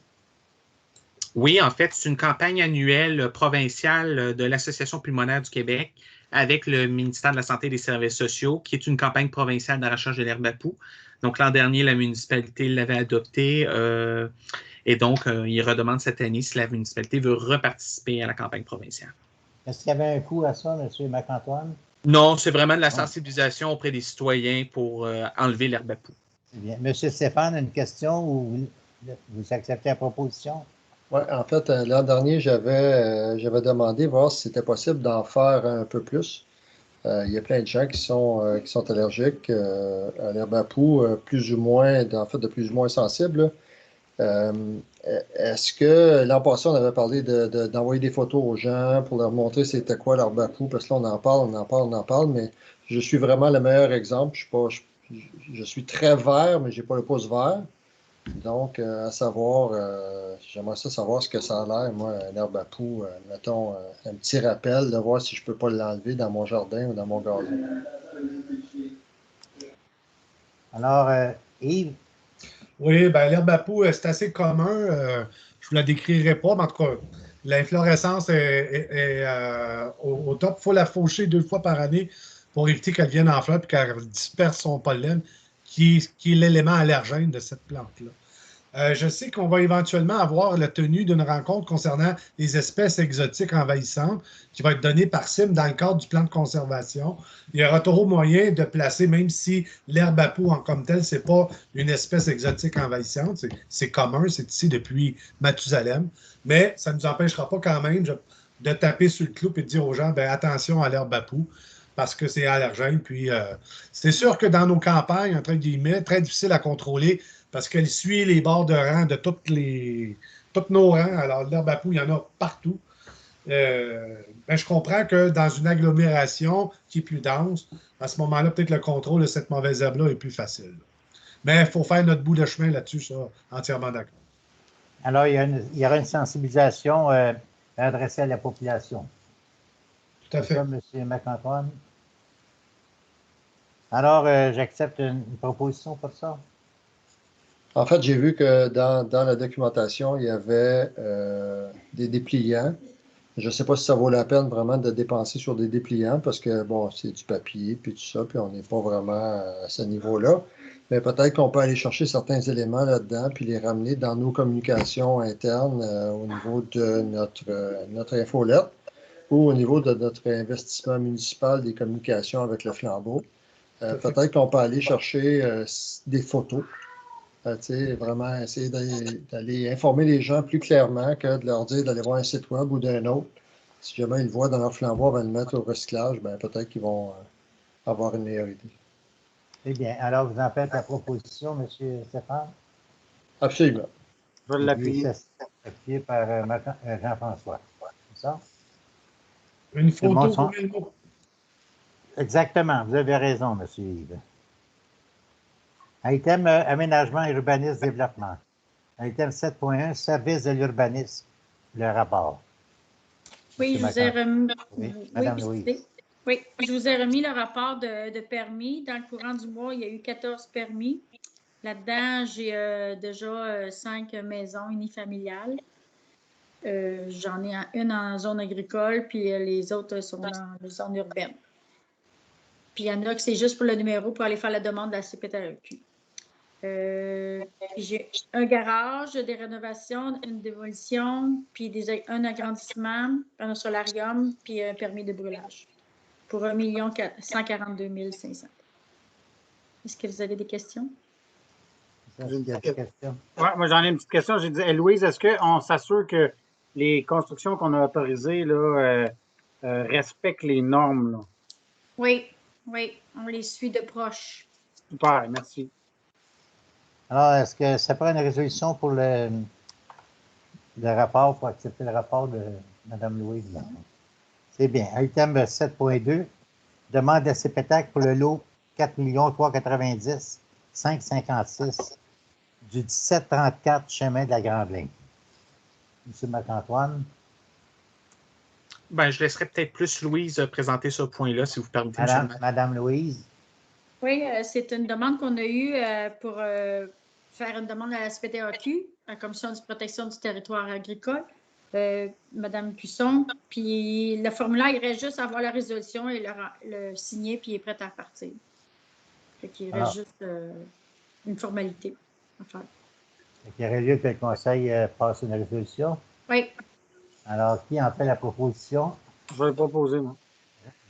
Speaker 2: Oui, en fait, c'est une campagne annuelle provinciale de l'Association pulmonaire du Québec avec le ministère de la Santé et des Services sociaux, qui est une campagne provinciale d'arrachage de l'herbe à poux. Donc, l'an dernier, la municipalité l'avait adoptée et donc, il redemande cette année si la municipalité veut reparticiper à la campagne provinciale.
Speaker 1: Est-ce qu'il y avait un coût à ça, M. Marc-Antoine?
Speaker 2: Non, c'est vraiment de la sensibilisation auprès des citoyens pour enlever l'herbe à poux.
Speaker 1: C'est bien. M. Stéphane, une question ou vous acceptez la proposition?
Speaker 3: Oui, en fait, l'an dernier, j'avais demandé voir si c'était possible d'en faire un peu plus. Il y a plein de gens qui sont allergiques à l'herbe à poux, plus ou moins, en fait, de plus ou moins sensibles. Est-ce que l'an passé, on avait parlé d'envoyer des photos aux gens pour leur montrer c'était quoi l'herbe à poux, parce que là, on en parle, mais je suis vraiment le meilleur exemple. Je suis très vert, mais je n'ai pas le pouce vert. Donc, à savoir, j'aimerais ça savoir ce que ça a l'air, moi, une herbe à poux, mettons, un petit rappel de voir si je ne peux pas l'enlever dans mon jardin ou dans mon gazon.
Speaker 1: Alors, Yves?
Speaker 6: Oui, bien, l'herbe à poux, c'est assez commun. Je ne vous la décrirai pas, mais en tout cas, l'inflorescence est au top. Il faut la faucher 2 fois par année pour éviter qu'elle vienne en fleur et qu'elle disperse son pollen, qui est l'élément allergène de cette plante-là. Je sais qu'on va éventuellement avoir la tenue d'une rencontre concernant les espèces exotiques envahissantes qui va être donnée par CIM dans le cadre du plan de conservation. Il y aura toujours moyen de placer, même si l'herbe à poux en comme telle, ce n'est pas une espèce exotique envahissante, c'est commun, c'est ici depuis Mathusalem, mais ça ne nous empêchera pas quand même de taper sur le clou et de dire aux gens, ben, attention à l'herbe à poux, parce que c'est allergène. Puis, c'est sûr que dans nos campagnes, entre guillemets, très difficile à contrôler, parce qu'elle suit les bords de rang de tous nos rangs. Alors, l'herbe à poux, il y en a partout. Ben, je comprends que dans une agglomération qui est plus dense, à ce moment-là, peut-être le contrôle de cette mauvaise herbe-là est plus facile. Mais il faut faire notre bout de chemin là-dessus, ça, entièrement d'accord.
Speaker 1: Alors, il y aura une sensibilisation adressée à la population.
Speaker 6: Tout à fait.
Speaker 1: C'est ça, M. Marc-Antoine? Alors, j'accepte une proposition pour ça.
Speaker 3: En fait, j'ai vu que dans la documentation, il y avait des dépliants. Je ne sais pas si ça vaut la peine vraiment de dépenser sur des dépliants parce que, bon, c'est du papier puis tout ça, puis on n'est pas vraiment à ce niveau-là. Mais peut-être qu'on peut aller chercher certains éléments là-dedans puis les ramener dans nos communications internes au niveau de notre infolette ou au niveau de notre investissement municipal des communications avec le flambeau. Peut-être qu'on peut aller chercher des photos. Vraiment essayer d'aller informer les gens plus clairement que de leur dire d'aller voir un site web ou d'un autre. Si jamais ils le voient dans leur flambeau avant de le mettre au recyclage, ben, peut-être qu'ils vont avoir une meilleure idée.
Speaker 1: Eh bien, alors vous en faites la proposition, M. Stéphane?
Speaker 3: Absolument.
Speaker 4: Je vais l'appuyer.
Speaker 1: Appuyé par Jean-François. C'est ça?
Speaker 6: Une photo pour le mot.
Speaker 1: Exactement, vous avez raison, M. Yves. Item aménagement, urbanisme, développement. Item 7.1, service de l'urbanisme, le rapport.
Speaker 11: Oui, je vous ai remis.
Speaker 1: Oui, Madame Louise.
Speaker 11: Oui, je vous ai remis le rapport de permis. Dans le courant du mois, il y a eu 14 permis. Là-dedans, j'ai déjà 5 maisons unifamiliales. J'en ai une en zone agricole, puis les autres sont dans les zones urbaines. Puis il y en a que c'est juste pour le numéro pour aller faire la demande de la CPTRQ. J'ai un garage, des rénovations, une démolition, puis un agrandissement, un solarium, puis un permis de brûlage pour 1 142 500. Est-ce que vous avez des questions?
Speaker 1: Il y a des questions?
Speaker 4: Oui, moi j'en ai une petite question. J'ai dit, Louise, est-ce qu'on s'assure que les constructions qu'on a autorisées là, respectent les normes? Là?
Speaker 11: Oui, on les suit de proche.
Speaker 4: Super, merci.
Speaker 1: Alors, est-ce que ça prend une résolution pour le rapport, pour accepter le rapport de Mme Louise? C'est bien. Item 7.2, demande de CPTAC pour le lot 4 390 556 du 1734 chemin de la Grande Ligne. M. Marc-Antoine.
Speaker 2: Ben, je laisserai peut-être plus Louise présenter ce point-là, si vous permettez, M. le maire.
Speaker 1: Madame Louise.
Speaker 11: Oui, c'est une demande qu'on a eue pour faire une demande à la SPTAQ, la Commission de protection du territoire agricole, Madame Cusson. Puis le formulaire, il reste juste à avoir la résolution et le signer, puis il est prêt à partir. Fait qu'il reste juste une formalité à faire.
Speaker 1: Il y aurait lieu que le Conseil passe une résolution?
Speaker 11: Oui.
Speaker 1: Alors, qui en fait la proposition?
Speaker 4: Je vais le proposer, moi.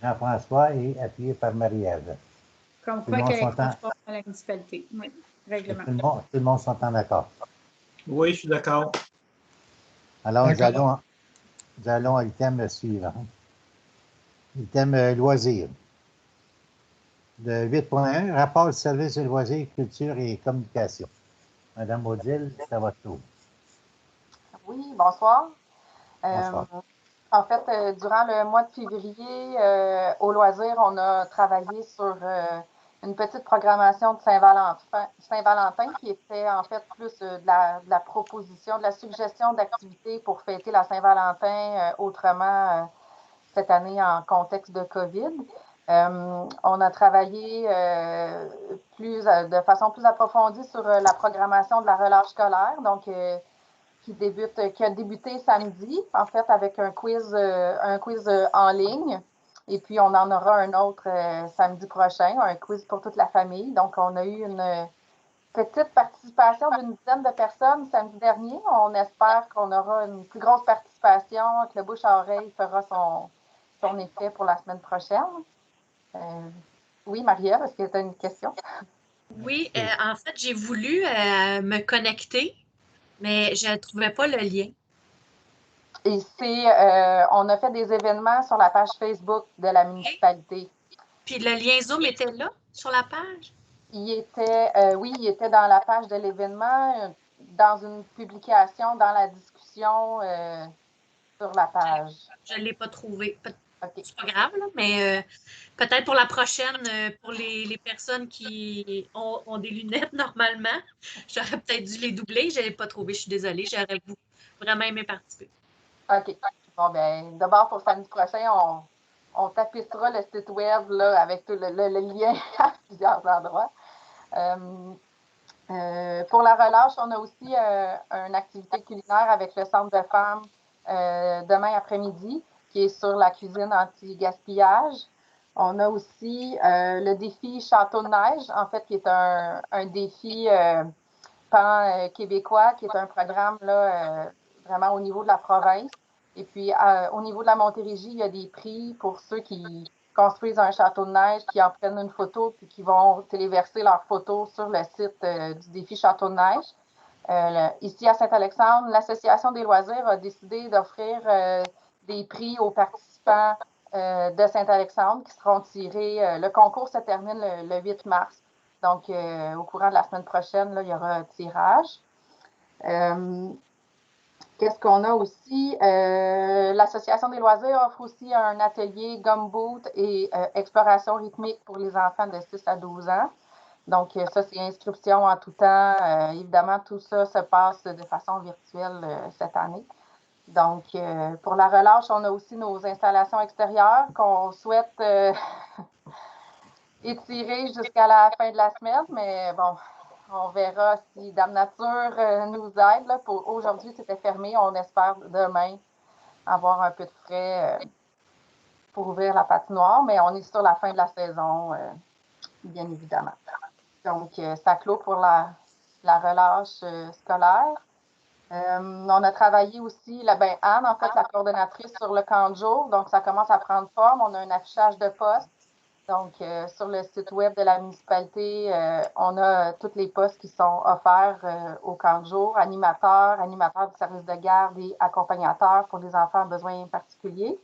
Speaker 1: Jean-François et appuyé par Marie-Ève.
Speaker 11: Comme quoi qu'elle est conforme à la municipalité. Oui, règlement.
Speaker 1: Tout le monde s'entend d'accord.
Speaker 12: Oui, je suis d'accord.
Speaker 1: Alors, nous allons à l'item suivant. L'item loisirs. De 8.1, rapport du service de loisirs, culture et communication. Madame Odile, c'est à votre tour.
Speaker 5: Oui, bonsoir.
Speaker 1: Bonsoir.
Speaker 5: En fait, durant le mois de février, au loisir, on a travaillé sur une petite programmation de Saint-Valentin qui était en fait plus de la proposition, de la suggestion d'activités pour fêter la Saint-Valentin autrement cette année en contexte de COVID. On a travaillé de façon plus approfondie sur la programmation de la relâche scolaire, donc qui a débuté samedi, en fait, avec un quiz en ligne. Et puis, on en aura un autre samedi prochain, un quiz pour toute la famille. Donc, on a eu une petite participation d'une dizaine de personnes samedi dernier. On espère qu'on aura une plus grosse participation, que le bouche à oreille fera son effet pour la semaine prochaine. Oui, Marie-Ève, est-ce que tu as une question?
Speaker 9: Oui, en fait, j'ai voulu me connecter, mais je ne trouvais pas le lien.
Speaker 5: Et on a fait des événements sur la page Facebook de la municipalité.
Speaker 9: Puis le lien Zoom était là, sur la page?
Speaker 5: Oui, il était dans la page de l'événement, dans une publication, dans la discussion sur la page.
Speaker 9: Je ne l'ai pas trouvé.
Speaker 5: Okay.
Speaker 9: C'est pas grave, là, mais peut-être pour la prochaine, pour les personnes qui ont des lunettes normalement, j'aurais peut-être dû les doubler. Je ne l'ai pas trouvé, je suis désolée. J'aurais vraiment aimé participer.
Speaker 5: OK. Bon, ben, d'abord, pour samedi prochain, on tapissera le site web là, avec tout le lien à plusieurs endroits. Pour la relâche, on a aussi une activité culinaire avec le Centre de femmes demain après-midi, qui est sur la cuisine anti-gaspillage. On a aussi le défi Château de neige, en fait, qui est un défi pan-québécois, qui est un programme là, vraiment au niveau de la province. Et puis, au niveau de la Montérégie, il y a des prix pour ceux qui construisent un château de neige, qui en prennent une photo, puis qui vont téléverser leur photo sur le site du défi Château de neige. Ici à Saint-Alexandre, l'Association des loisirs a décidé d'offrir des prix aux participants de Saint-Alexandre qui seront tirés. Le concours se termine le 8 mars. Donc, au courant de la semaine prochaine, là, il y aura un tirage. Qu'est-ce qu'on a aussi? L'Association des loisirs offre aussi un atelier gumboot et exploration rythmique pour les enfants de 6 à 12 ans. Donc, ça, c'est inscription en tout temps. Évidemment, tout ça se passe de façon virtuelle cette année. Donc, pour la relâche, on a aussi nos installations extérieures qu'on souhaite étirer jusqu'à la fin de la semaine, mais bon, on verra si Dame Nature nous aide. Là. Aujourd'hui, c'était fermé. On espère demain avoir un peu de frais pour ouvrir la patinoire, mais on est sur la fin de la saison, bien évidemment. Donc, ça clôt pour la relâche scolaire. On a travaillé aussi, Anne, en fait, la coordonnatrice sur le camp de jour. Donc, ça commence à prendre forme. On a un affichage de postes. Donc, sur le site web de la municipalité, on a tous les postes qui sont offerts au camp de jour, animateurs du service de garde et accompagnateurs pour les enfants à besoins particuliers.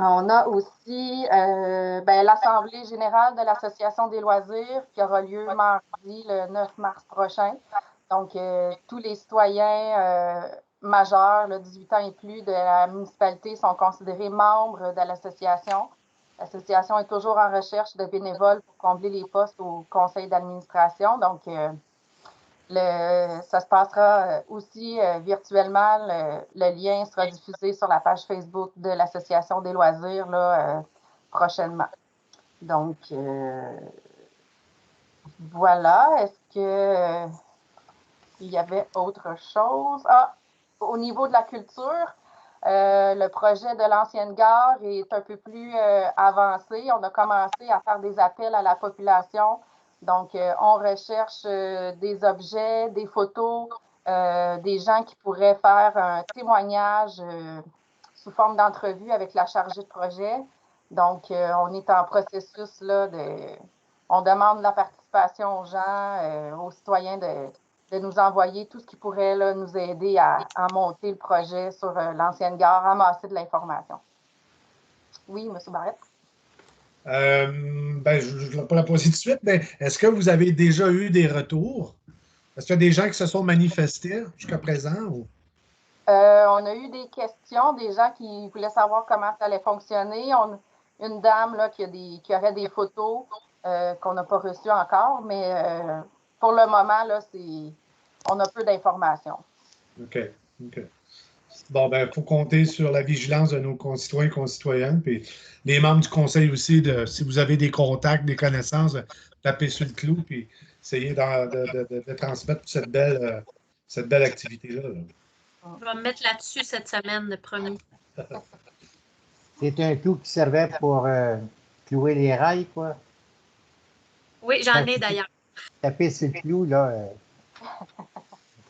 Speaker 5: On a aussi l'Assemblée générale de l'Association des loisirs qui aura lieu mardi, le 9 mars prochain. Donc, tous les citoyens majeurs, là, 18 ans et plus de la municipalité sont considérés membres de l'association. L'association est toujours en recherche de bénévoles pour combler les postes au conseil d'administration. Donc, ça se passera aussi virtuellement. Le lien sera diffusé sur la page Facebook de l'Association des loisirs là, prochainement. Donc, voilà. Est-ce que il y avait autre chose? Ah, au niveau de la culture, le projet de l'ancienne gare est un peu plus avancé. On a commencé à faire des appels à la population. Donc, on recherche des objets, des photos, des gens qui pourraient faire un témoignage sous forme d'entrevue avec la chargée de projet. Donc, on est en processus là on demande la participation aux gens, aux citoyens de nous envoyer tout ce qui pourrait là, nous aider à monter le projet sur l'ancienne gare, ramasser de l'information. Oui, M. Barrette?
Speaker 6: Je ne vais pas la poser tout de suite, mais est-ce que vous avez déjà eu des retours? Est-ce qu'il y a des gens qui se sont manifestés jusqu'à présent? Ou?
Speaker 5: On a eu des questions, des gens qui voulaient savoir comment ça allait fonctionner. Une dame là, qui aurait des photos qu'on n'a pas reçues encore, mais pour le moment, là, on a peu d'informations.
Speaker 6: OK. Bon, il faut compter sur la vigilance de nos concitoyens et concitoyennes, puis les membres du conseil aussi, si vous avez des contacts, des connaissances, tapez sur le clou, puis essayez de transmettre cette belle activité-là. Là.
Speaker 9: Je vais me mettre là-dessus cette semaine, le premier.
Speaker 1: C'est un clou qui servait pour clouer les rails, quoi?
Speaker 9: Oui, j'en ai d'ailleurs.
Speaker 1: Taper sur le clou, là.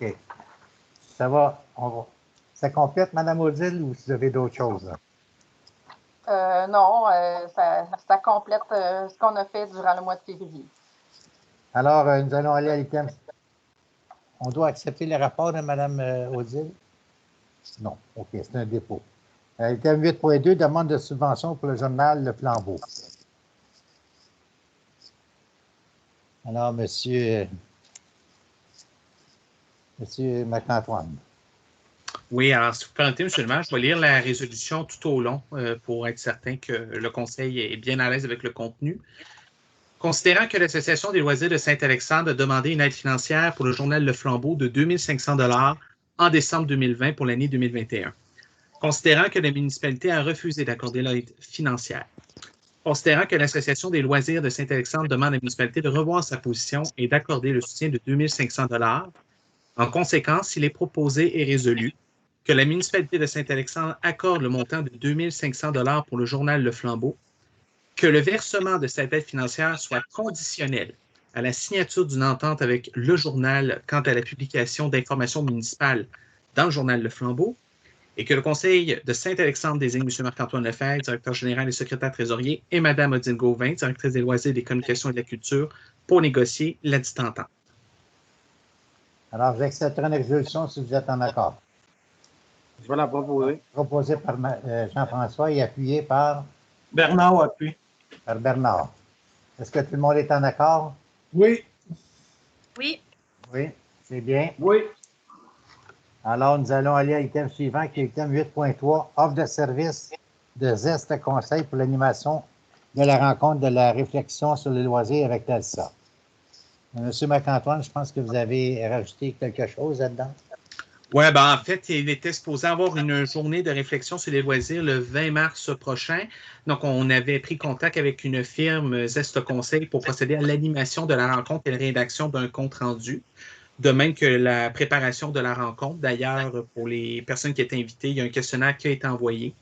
Speaker 1: OK. Ça va. Ça complète, Mme Odile, ou vous avez d'autres choses?
Speaker 5: Non, ça complète ce qu'on a fait durant le mois de février.
Speaker 1: Alors, nous allons aller à l'item. On doit accepter le rapport de Mme Odile? Non. OK, c'est un dépôt. Item 8.2, demande de subvention pour le journal Le Flambeau. Alors, Monsieur Marc-Antoine.
Speaker 2: Oui, alors, si vous permettez, M. le maire, je vais lire la résolution tout au long pour être certain que le conseil est bien à l'aise avec le contenu. Considérant que l'Association des loisirs de Saint-Alexandre a demandé une aide financière pour le journal Le Flambeau de 2 500 $ en décembre 2020 pour l'année 2021. Considérant que la municipalité a refusé d'accorder l'aide financière. Considérant que l'Association des loisirs de Saint-Alexandre demande à la municipalité de revoir sa position et d'accorder le soutien de 2 500 $, en conséquence, il est proposé et résolu que la municipalité de Saint-Alexandre accorde le montant de 2 500 $ pour le journal Le Flambeau, que le versement de cette aide financière soit conditionnel à la signature d'une entente avec le journal quant à la publication d'informations municipales dans le journal Le Flambeau, et que le conseil de Saint-Alexandre désigne M. Marc-Antoine Lefebvre, directeur général et secrétaire trésorier, et Mme Odile Gauvin, directrice des loisirs, des communications et de la culture, pour négocier la dite entente.
Speaker 1: Alors, j'accepterai une résolution si vous êtes en accord.
Speaker 4: Je vais la proposer.
Speaker 1: Proposée par Jean-François et appuyée par?
Speaker 12: Bernard appuie.
Speaker 1: Par Bernard. Est-ce que tout le monde est en accord?
Speaker 6: Oui.
Speaker 9: Oui.
Speaker 1: Oui, c'est bien.
Speaker 8: Oui.
Speaker 1: Alors, nous allons aller à l'item suivant, qui est l'item 8.3, offre de service de Zeste Conseil pour l'animation de la rencontre de la réflexion sur les loisirs avec Telsa. Monsieur Marc-Antoine, je pense que vous avez rajouté quelque chose là-dedans.
Speaker 2: Oui, en fait, il était supposé avoir une journée de réflexion sur les loisirs le 20 mars prochain. Donc, on avait pris contact avec une firme Zeste Conseil pour procéder à l'animation de la rencontre et la rédaction d'un compte rendu. De même que la préparation de la rencontre. D'ailleurs, pour les personnes qui étaient invitées, il y a un questionnaire qui a été envoyé.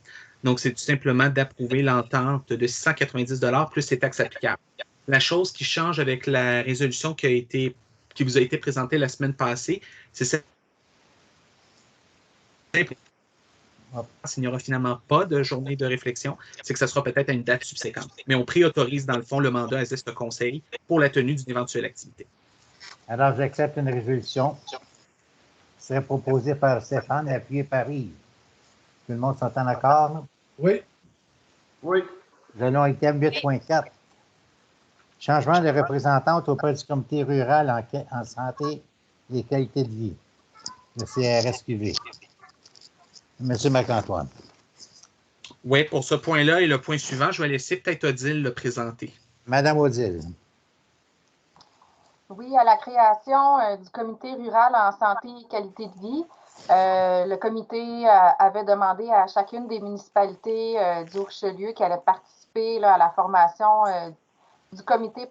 Speaker 2: Donc, c'est tout simplement d'approuver l'entente de 690 $ plus les taxes applicables. La chose qui change avec la résolution qui vous a été présentée la semaine passée, c'est cette. S'il n'y aura finalement pas de journée de réflexion, c'est que ça sera peut-être à une date subséquente. Mais on préautorise, dans le fond, le mandat à Zeste Conseil pour la tenue d'une éventuelle activité.
Speaker 1: Alors, j'accepte une résolution qui serait proposée par Stéphane et appuyée par Yves. Tout le monde sont en accord?
Speaker 6: Oui.
Speaker 8: Oui.
Speaker 1: Nous allons à item 8.4. Changement de représentante auprès du comité rural en santé et qualité de vie, le CRSQV. Monsieur Marc-Antoine.
Speaker 2: Oui, pour ce point-là et le point suivant, je vais laisser peut-être Odile le présenter.
Speaker 1: Madame Odile.
Speaker 5: Oui, à la création du comité rural en santé et qualité de vie, le comité avait demandé à chacune des municipalités du Richelieu qui allaient participer là, à la formation du comité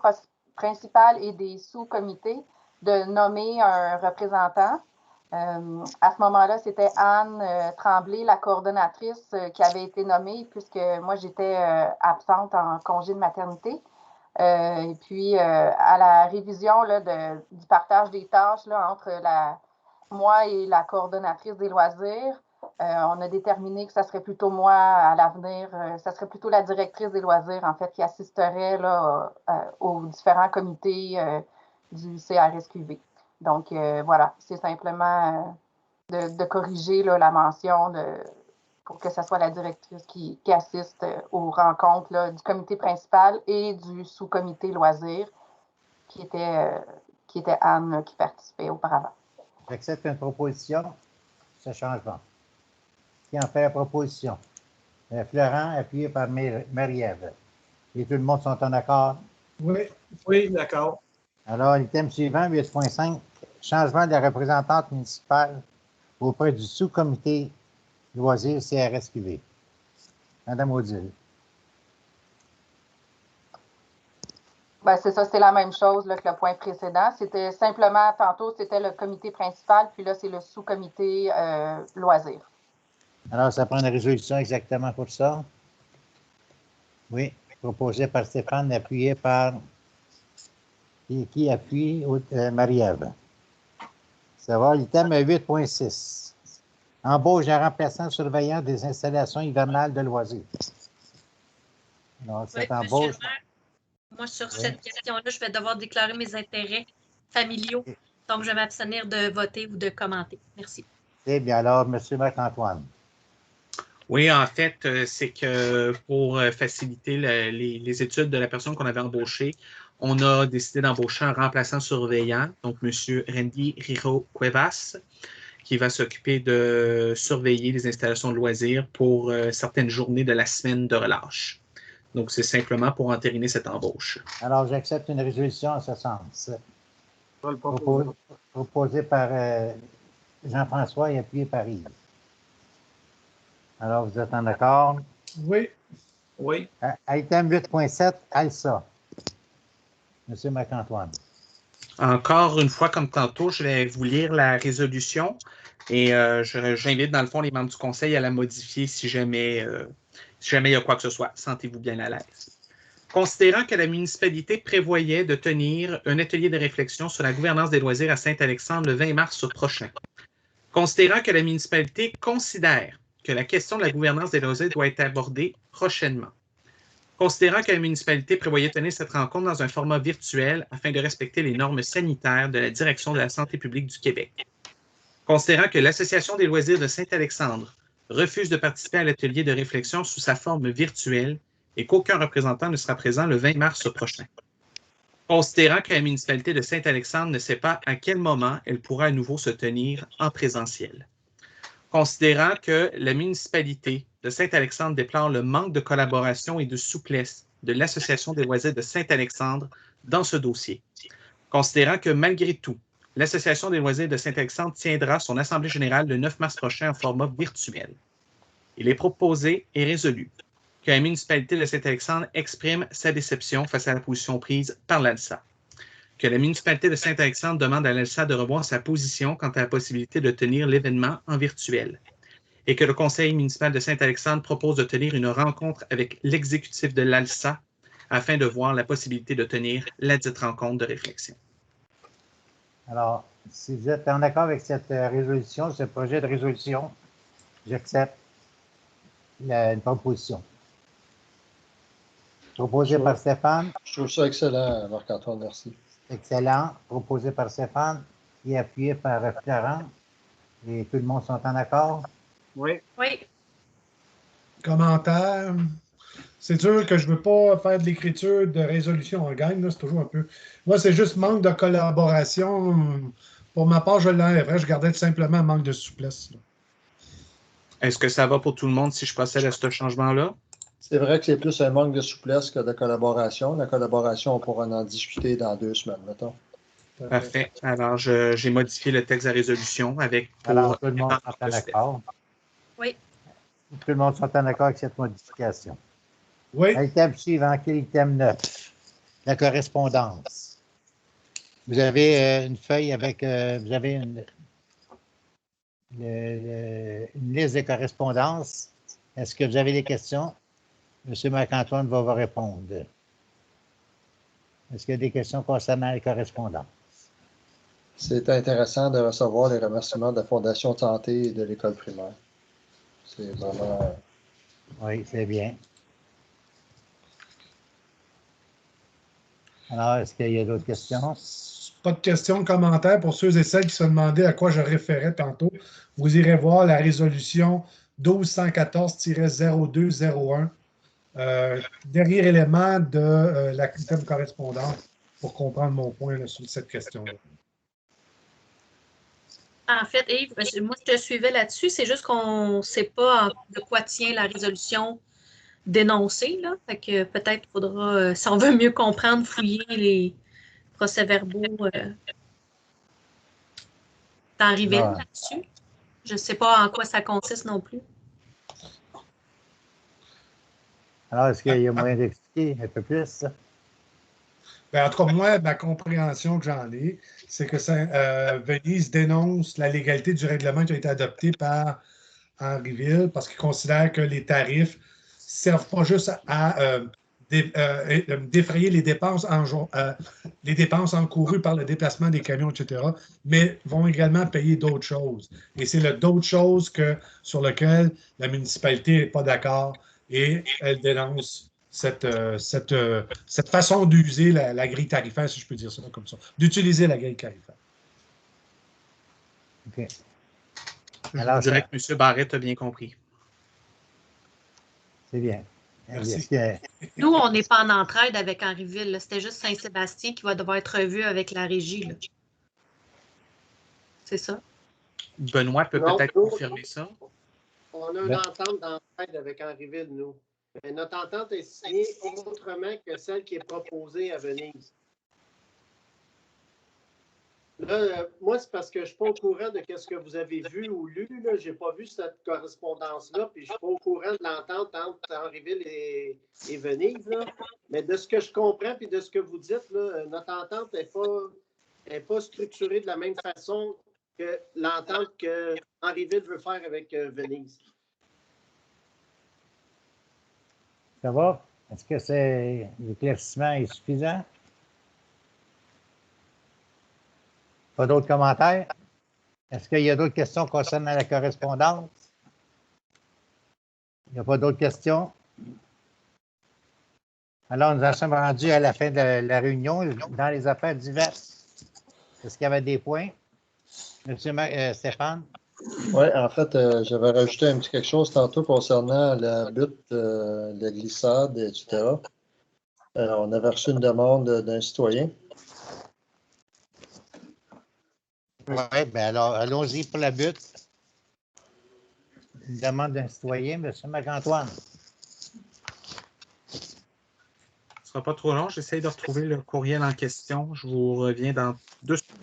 Speaker 5: principal et des sous-comités de nommer un représentant. À ce moment-là, c'était Anne Tremblay, la coordonnatrice, qui avait été nommée puisque moi, j'étais absente en congé de maternité. Et puis, à la révision là, du partage des tâches là, entre moi et la coordonnatrice des loisirs, on a déterminé que ça serait plutôt moi à l'avenir, ça serait plutôt la directrice des loisirs, en fait, qui assisterait là, aux différents comités du CRSQV. Donc, voilà, c'est simplement de corriger là, la mention pour que ce soit la directrice qui assiste aux rencontres là, du comité principal et du sous-comité loisirs, qui était Anne qui participait auparavant.
Speaker 1: J'accepte une proposition, ce changement. Qui en fait la proposition? Florent, appuyé par Marie-Ève. Et tout le monde sont en accord?
Speaker 12: Oui, d'accord.
Speaker 1: Alors, l'item suivant, 8.5, changement de la représentante municipale auprès du sous-comité loisirs CRSQV. Madame Odile.
Speaker 5: Ben, c'est ça, c'est la même chose là, que le point précédent. C'était simplement, tantôt, c'était le comité principal, puis là, c'est le sous-comité loisirs.
Speaker 1: Alors, ça prend une résolution exactement pour ça? Oui, proposé par Stéphane, appuyé par... Qui appuie? Marie-Ève. Ça va, l'item 8.6. Embauche d'un remplaçant surveillant des installations hivernales de loisirs. Alors, cette embauche...
Speaker 9: Moi, sur cette question-là, je vais devoir déclarer mes intérêts familiaux. Donc, je vais m'abstenir de voter ou de commenter. Merci.
Speaker 1: Eh bien, alors, M. Marc-Antoine.
Speaker 2: Oui, en fait, c'est que pour faciliter les études de la personne qu'on avait embauchée, on a décidé d'embaucher un remplaçant surveillant, donc M. Randy Rijo Cuevas, qui va s'occuper de surveiller les installations de loisirs pour certaines journées de la semaine de relâche. Donc, c'est simplement pour entériner cette embauche.
Speaker 1: Alors, j'accepte une résolution en ce sens. Proposée par Jean-François et appuyée par Yves. Alors, vous êtes en accord?
Speaker 12: Oui. Oui.
Speaker 1: Item 8.7, ALSA. Monsieur Marc-Antoine.
Speaker 2: Encore une fois, comme tantôt, je vais vous lire la résolution et j'invite, dans le fond, les membres du conseil à la modifier si jamais il y a quoi que ce soit. Sentez-vous bien à l'aise. Considérant que la municipalité prévoyait de tenir un atelier de réflexion sur la gouvernance des loisirs à Saint-Alexandre le 20 mars prochain. Considérant que la municipalité considère que la question de la gouvernance des loisirs doit être abordée prochainement. Considérant que la municipalité prévoyait tenir cette rencontre dans un format virtuel afin de respecter les normes sanitaires de la Direction de la santé publique du Québec. Considérant que l'Association des loisirs de Saint-Alexandre refuse de participer à l'atelier de réflexion sous sa forme virtuelle et qu'aucun représentant ne sera présent le 20 mars prochain. Considérant que la municipalité de Saint-Alexandre ne sait pas à quel moment elle pourra à nouveau se tenir en présentiel. Considérant que la municipalité de Saint-Alexandre déplore le manque de collaboration et de souplesse de l'Association des loisirs de Saint-Alexandre dans ce dossier. Considérant que malgré tout, l'Association des loisirs de Saint-Alexandre tiendra son Assemblée générale le 9 mars prochain en format virtuel. Il est proposé et résolu que la municipalité de Saint-Alexandre exprime sa déception face à la position prise par l'ALSA. Que la municipalité de Saint-Alexandre demande à l'ALSA de revoir sa position quant à la possibilité de tenir l'événement en virtuel. Et que le conseil municipal de Saint-Alexandre propose de tenir une rencontre avec l'exécutif de l'ALSA afin de voir la possibilité de tenir la dite rencontre de réflexion.
Speaker 1: Alors, si vous êtes en accord avec cette résolution, ce projet de résolution, j'accepte une proposition. Proposé par Stéphane.
Speaker 3: Je trouve ça excellent, Marc-Antoine, merci.
Speaker 1: Excellent. Proposé par Stéphane et appuyé par Florent. Et tout le monde sont en accord?
Speaker 4: Oui.
Speaker 9: Oui.
Speaker 6: Commentaire. C'est sûr que je ne veux pas faire de l'écriture de résolution en gang. C'est toujours un peu. Moi, c'est juste manque de collaboration. Pour ma part, je l'enlèverais. Je gardais tout simplement un manque de souplesse.
Speaker 2: Est-ce que ça va pour tout le monde si je procède à ce changement-là?
Speaker 3: C'est vrai que c'est plus un manque de souplesse que de collaboration. La collaboration, on pourra en discuter dans 2 semaines, mettons.
Speaker 2: Parfait. Alors, j'ai modifié le texte de résolution avec...
Speaker 1: Alors, tout le monde s'entend d'accord?
Speaker 9: Oui.
Speaker 1: Tout le monde s'entend d'accord avec cette modification?
Speaker 6: Oui.
Speaker 1: Item suivant, item 9, la correspondance. Vous avez une feuille avec... vous avez une liste de correspondances. Est-ce que vous avez des questions? M. Marc-Antoine va vous répondre. Est-ce qu'il y a des questions concernant les correspondances?
Speaker 3: C'est intéressant de recevoir les remerciements de la Fondation de santé et de l'école primaire. C'est vraiment...
Speaker 1: Oui, c'est bien. Alors, est-ce qu'il y a d'autres questions?
Speaker 6: Pas de questions, commentaires pour ceux et celles qui se demandaient à quoi je référais tantôt. Vous irez voir la résolution 1214-0201, dernier élément de la item correspondance pour comprendre mon point là, sur cette question-là.
Speaker 9: En fait, Yves, moi, je te suivais là-dessus. C'est juste qu'on ne sait pas de quoi tient la résolution dénoncée. Là. Fait que peut-être qu'il faudra, si on veut mieux comprendre, fouiller les procès-verbaux d'Henrieville là-dessus. Je ne sais pas en quoi ça consiste non plus.
Speaker 1: Alors, est-ce qu'il y a moyen d'expliquer un peu plus ça?
Speaker 6: Ben, en tout cas, moi, ma compréhension que j'en ai, c'est que Venise dénonce la légalité du règlement qui a été adopté par Henrieville parce qu'il considère que les tarifs ne servent pas juste à défrayer les dépenses encourues par le déplacement des camions, etc., mais vont également payer d'autres choses. Et c'est d'autres choses sur lesquelles la municipalité n'est pas d'accord et elle dénonce cette façon d'user la grille tarifaire, si je peux dire ça comme ça, d'utiliser la grille tarifaire.
Speaker 1: OK.
Speaker 2: Alors, je dirais que M. Barrette a bien compris.
Speaker 1: C'est bien.
Speaker 6: Merci.
Speaker 9: Nous, on n'est pas en entraide avec Henrieville. C'était juste Saint-Sébastien qui va devoir être revu avec la régie. C'est ça?
Speaker 2: Benoît peut peut-être confirmer ça.
Speaker 7: On a une entente d'entraide avec Henrieville, nous. Mais notre entente est signée autrement que celle qui est proposée à Venise. Là, moi, c'est parce que je ne suis pas au courant de ce que vous avez vu ou lu. Je n'ai pas vu cette correspondance-là, puis je ne suis pas au courant de l'entente entre Henrieville et Venise. Là. Mais de ce que je comprends et de ce que vous dites, là, notre entente n'est pas structurée de la même façon que l'entente que Henrieville veut faire avec Venise.
Speaker 1: Ça va? Est-ce que l'éclaircissement est suffisant? Pas d'autres commentaires? Est-ce qu'il y a d'autres questions concernant la correspondance? Il n'y a pas d'autres questions? Alors, nous en sommes rendus à la fin de la réunion dans les affaires diverses. Est-ce qu'il y avait des points? Monsieur Stéphane?
Speaker 3: Oui, en fait, j'avais rajouté un petit quelque chose tantôt concernant la butte, la glissade, etc. On avait reçu une demande d'un citoyen.
Speaker 1: Oui, bien alors, allons-y pour la butte. Une demande d'un citoyen, M. Marc-Antoine.
Speaker 2: Ce ne sera pas trop long. J'essaie de retrouver le courriel en question. Je vous reviens dans 2 secondes.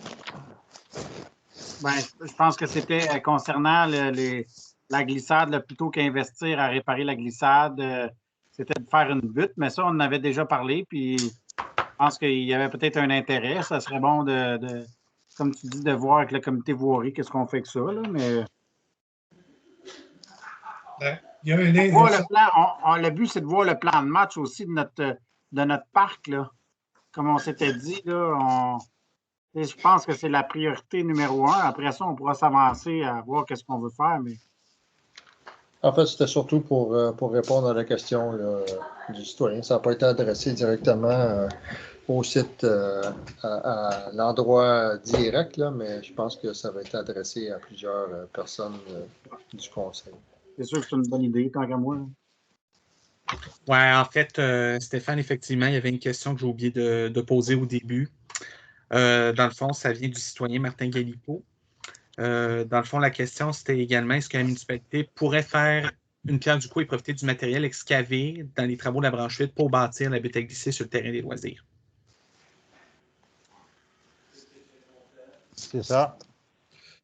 Speaker 4: Ben, je pense que c'était concernant la glissade, là, plutôt qu'investir à réparer la glissade, c'était de faire une butte, mais ça, on en avait déjà parlé, puis je pense qu'il y avait peut-être un intérêt. Ça serait bon comme tu dis, de voir avec le comité voirie qu'est-ce qu'on fait avec ça, là, mais...
Speaker 6: Ben, il y a un
Speaker 4: le but, c'est de voir le plan de match aussi de notre parc, là. Comme on s'était dit, là, je pense que c'est la priorité numéro 1. Après ça, on pourra s'avancer à voir qu'est-ce qu'on veut faire. Mais...
Speaker 3: En fait, c'était surtout pour répondre à la question là, du citoyen. Ça n'a pas été adressé directement au site, à l'endroit direct, là, mais je pense que ça va être adressé à plusieurs personnes du conseil.
Speaker 4: C'est sûr que c'est une bonne idée, tant qu'à moi.
Speaker 2: Oui, en fait, Stéphane, effectivement, il y avait une question que j'ai oublié de poser au début. Dans le fond, ça vient du citoyen Martin Galipo. Dans le fond, la question, c'était également est-ce que la municipalité pourrait faire une pierre du coup et profiter du matériel excavé dans les travaux de la branche 8 pour bâtir la butte à glisser sur le terrain des loisirs?
Speaker 1: C'est ça.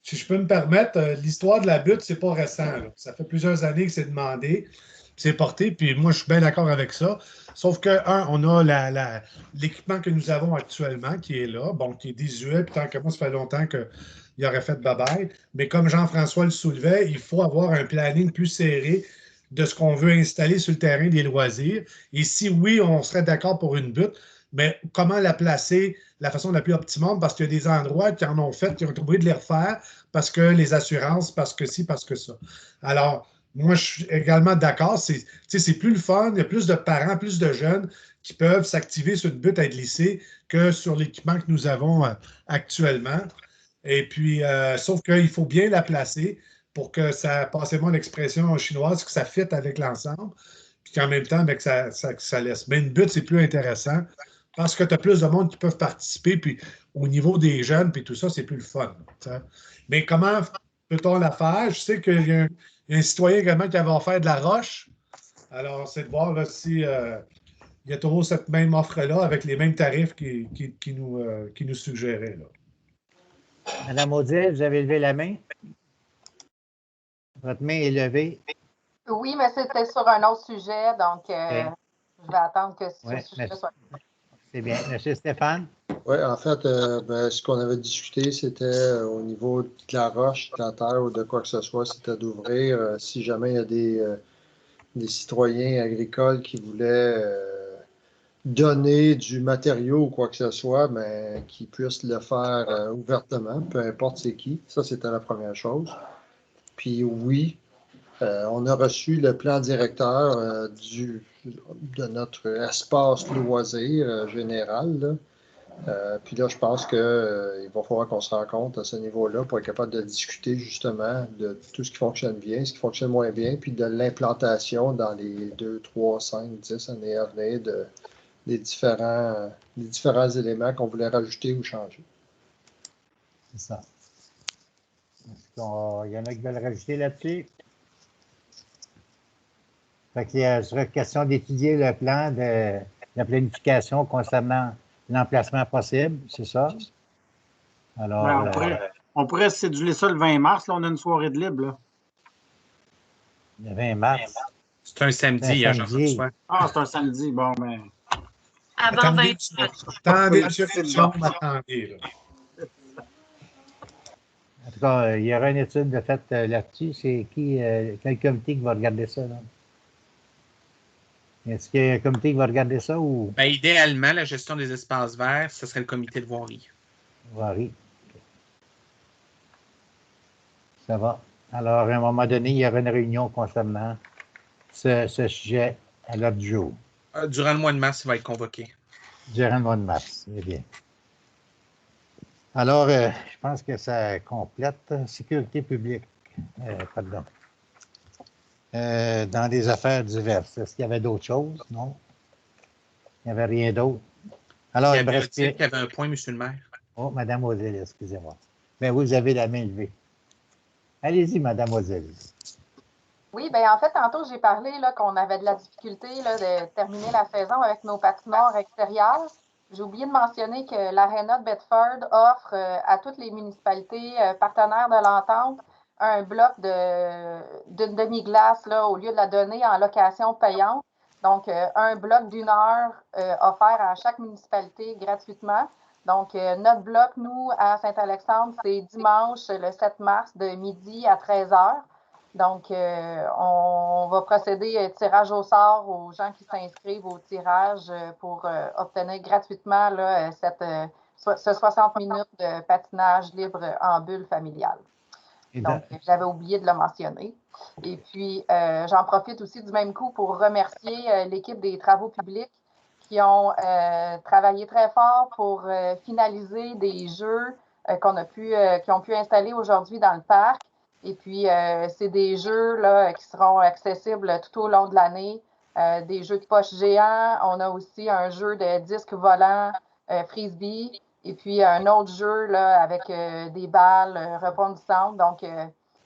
Speaker 6: Si je peux me permettre, l'histoire de la butte, c'est pas récent, là. Ça fait plusieurs années que c'est demandé, c'est porté, puis moi, je suis bien d'accord avec ça. Sauf que, on a l'équipement que nous avons actuellement qui est là, bon, qui est désuet, puis tant que moi, ça fait longtemps qu'il aurait fait bye-bye. Mais comme Jean-François le soulevait, il faut avoir un planning plus serré de ce qu'on veut installer sur le terrain des loisirs. Et si oui, on serait d'accord pour une butte, mais comment la placer de la façon la plus optimum? Parce qu'il y a des endroits qui en ont fait, qui ont trouvé de les refaire parce que les assurances, parce que ci, parce que ça. Alors, moi, je suis également d'accord. C'est plus le fun, il y a plus de parents, plus de jeunes qui peuvent s'activer sur une butte à glisser que sur l'équipement que nous avons actuellement. Et puis, sauf qu'il faut bien la placer pour que ça, passez-moi l'expression chinoise, que ça fitte avec l'ensemble, puis qu'en même temps, ben, que ça laisse. Mais une butte, c'est plus intéressant parce que tu as plus de monde qui peuvent participer, puis au niveau des jeunes, puis tout ça, c'est plus le fun. T'sais. Mais comment peut-on la faire? Je sais qu'il y a un citoyen également qui avait offert de la roche. Alors, c'est de voir là, si il y a toujours cette même offre-là avec les mêmes tarifs qui nous suggéraient. Là.
Speaker 1: Madame Audier, vous avez levé la main? Votre main est levée.
Speaker 5: Oui, mais c'était sur un autre sujet, donc je vais attendre que ce sujet soit.
Speaker 1: C'est bien. Monsieur Stéphane?
Speaker 3: Oui, en fait, ce qu'on avait discuté, c'était au niveau de la roche, de la terre ou de quoi que ce soit, c'était d'ouvrir, si jamais il y a des citoyens agricoles qui voulaient donner du matériau ou quoi que ce soit, mais qu'ils puissent le faire ouvertement, peu importe c'est qui. Ça, c'était la première chose. Puis oui, on a reçu le plan directeur de notre espace loisir général. Là. Puis là, je pense qu'il va falloir qu'on se rencontre à ce niveau-là pour être capable de discuter justement de tout ce qui fonctionne bien, ce qui fonctionne moins bien, puis de l'implantation dans les 2, 3, 5, 10 années à venir des différents éléments qu'on voulait rajouter ou changer.
Speaker 1: C'est ça. Est-ce qu'il y en a qui veulent rajouter là-dessus? Fait qu'il y a une question d'étudier le plan de la planification concernant l'emplacement possible, c'est ça? Alors,
Speaker 4: on pourrait céduler ça le 20 mars. Là, on a une soirée de libre. Là.
Speaker 1: Le 20 mars.
Speaker 2: C'est un samedi, Jean-François.
Speaker 4: Ah, c'est un samedi. Bon, mais.
Speaker 9: Avant 20
Speaker 6: Attendez, M. Richard, attendez.
Speaker 1: En tout cas, il y aura une étude de fait là-dessus. C'est quel comité qui va regarder ça? Là? Est-ce qu'il y a un comité qui va regarder ça ou?
Speaker 2: Ben, idéalement, la gestion des espaces verts, ce serait le comité de voirie.
Speaker 1: Voirie. Ça va. Alors, à un moment donné, il y aura une réunion concernant ce sujet à l'ordre du jour.
Speaker 2: Durant le mois de mars, il va être convoqué.
Speaker 1: Durant le mois de mars, eh bien. Alors, je pense que ça complète sécurité publique. Pardon. Dans des affaires diverses. Est-ce qu'il y avait d'autres choses? Non? Il n'y avait rien d'autre. Alors,
Speaker 2: il y avait un point, M. le maire.
Speaker 1: Oh, Mme Ozil, excusez-moi. Bien, vous avez la main levée. Allez-y, Mme Ozil.
Speaker 5: Oui, bien en fait, tantôt, j'ai parlé qu'on avait de la difficulté là, de terminer la saison avec nos patinoires extérieures. J'ai oublié de mentionner que l'Arena de Bedford offre à toutes les municipalités partenaires de l'entente un bloc d'une demi-glace au lieu de la donner en location payante. Donc, un bloc d'1 heure offert à chaque municipalité gratuitement. Donc, notre bloc, nous, à Saint-Alexandre, c'est dimanche, le 7 mars, de midi à 13h. Donc, on va procéder tirage au sort aux gens qui s'inscrivent au tirage pour obtenir gratuitement là, ce 60 minutes de patinage libre en bulle familiale. Donc, j'avais oublié de le mentionner. Et puis, j'en profite aussi du même coup pour remercier l'équipe des travaux publics qui ont travaillé très fort pour finaliser des jeux qui ont pu installer aujourd'hui dans le parc. Et puis, c'est des jeux là, qui seront accessibles tout au long de l'année des jeux de poche géants. On a aussi un jeu de disque volant, frisbee, et puis un autre jeu là, avec des balles rebondissantes. Donc,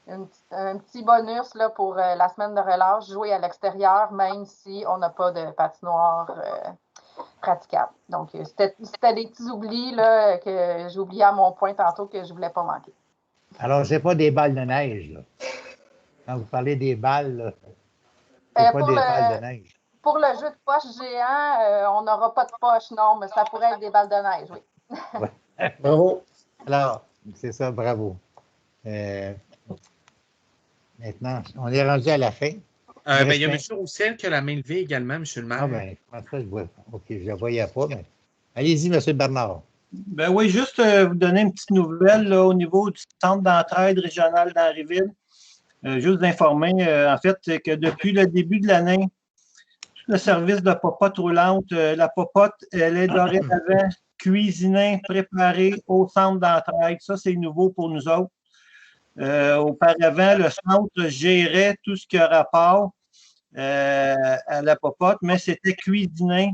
Speaker 5: un petit bonus là, pour la semaine de relâche, jouer à l'extérieur, même si on n'a pas de patinoire praticable. Donc, c'était des petits oublis là, que j'ai oublié à mon point tantôt que je ne voulais pas manquer.
Speaker 1: Alors, ce n'est pas des balles de neige, là. Quand vous parlez des balles, ce n'est pas des balles de neige.
Speaker 5: Pour le jeu de poche géant, on n'aura pas de poche, non, mais ça pourrait être des balles de neige, oui.
Speaker 1: Ouais.
Speaker 3: Bravo.
Speaker 1: Alors, c'est ça, bravo. Maintenant, on est rendu à la fin.
Speaker 2: Il y a M. Roussel qui a la main levée également, M. le maire.
Speaker 1: Ah, bien, ça, je vois. OK, je ne la voyais pas, mais. Allez-y, M. Bernard.
Speaker 12: Ben oui, juste vous donner une petite nouvelle là, au niveau du centre d'entraide régional d'Henryville. Juste d'informer, en fait, que depuis le début de l'année, tout le service de popote roulante, la popote, elle est dorénavant cuisinée, préparée au centre d'entraide. Ça, c'est nouveau pour nous autres. Auparavant, le centre gérait tout ce qui a rapport à la popote, mais c'était cuisiné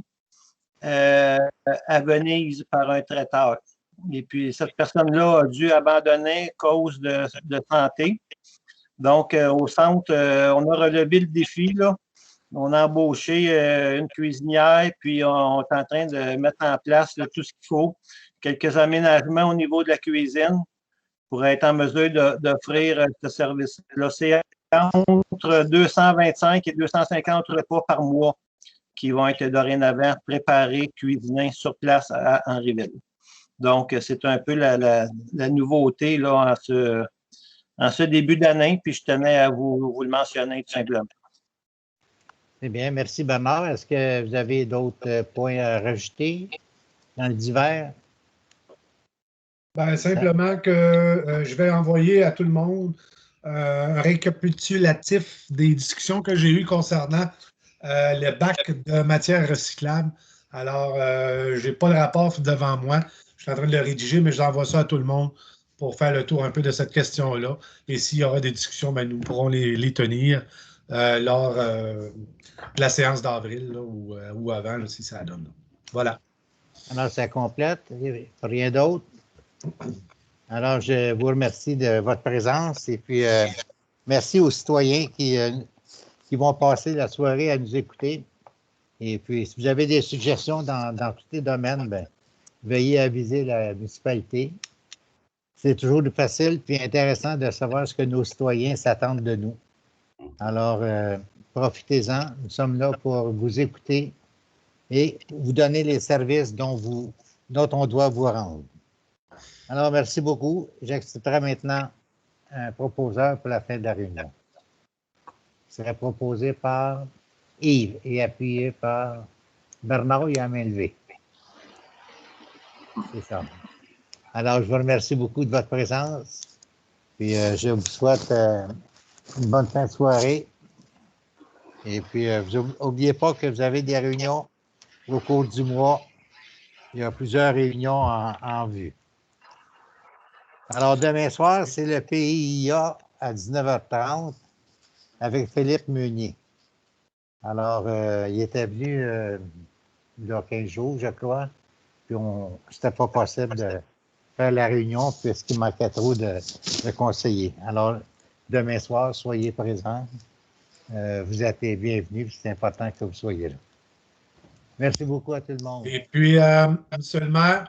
Speaker 12: à Venise par un traiteur. Et puis, cette personne-là a dû abandonner à cause de santé. Donc, au centre, on a relevé le défi, là. On a embauché une cuisinière, puis on est en train de mettre en place là, tout ce qu'il faut. Quelques aménagements au niveau de la cuisine pour être en mesure d'offrir ce service-là. C'est entre 225 et 250 repas par mois qui vont être dorénavant préparés, cuisinés sur place à Henryville. Donc, c'est un peu la nouveauté là, en ce début d'année, puis je tenais à vous le mentionner tout simplement.
Speaker 1: C'est bien, merci Bernard. Est-ce que vous avez d'autres points à rajouter dans le divers?
Speaker 6: Ben, simplement que je vais envoyer à tout le monde un récapitulatif des discussions que j'ai eues concernant le bac de matières recyclables. Alors, je n'ai pas le rapport devant moi. Je suis en train de le rédiger, mais j'envoie ça à tout le monde pour faire le tour un peu de cette question-là. Et s'il y aura des discussions, ben, nous pourrons les tenir lors de la séance d'avril ou avant, là, si ça donne. Voilà.
Speaker 1: Alors, ça complète. Rien d'autre? Alors, je vous remercie de votre présence et puis merci aux citoyens qui vont passer la soirée à nous écouter. Et puis, si vous avez des suggestions dans tous les domaines, ben, veuillez aviser la municipalité. C'est toujours facile puis intéressant de savoir ce que nos citoyens s'attendent de nous. Alors, profitez-en. Nous sommes là pour vous écouter et vous donner les services dont on doit vous rendre. Alors, merci beaucoup. J'accepterai maintenant un proposeur pour la fin de la réunion. Il serait proposé par Yves et appuyé par Bernard et à main levée. C'est ça. Alors, je vous remercie beaucoup de votre présence. Puis, je vous souhaite une bonne fin de soirée. Et puis, n'oubliez pas que vous avez des réunions au cours du mois. Il y a plusieurs réunions en vue. Alors, demain soir, c'est le PIA à 19h30 avec Philippe Meunier. Alors, il était venu il y a 15 jours, je crois, puis c'était pas possible de faire la réunion puisqu'il manquait trop de conseillers. Alors, demain soir, soyez présents. Vous êtes les bienvenus, c'est important que vous soyez là. Merci beaucoup à tout le monde.
Speaker 6: Et puis, monsieur le maire,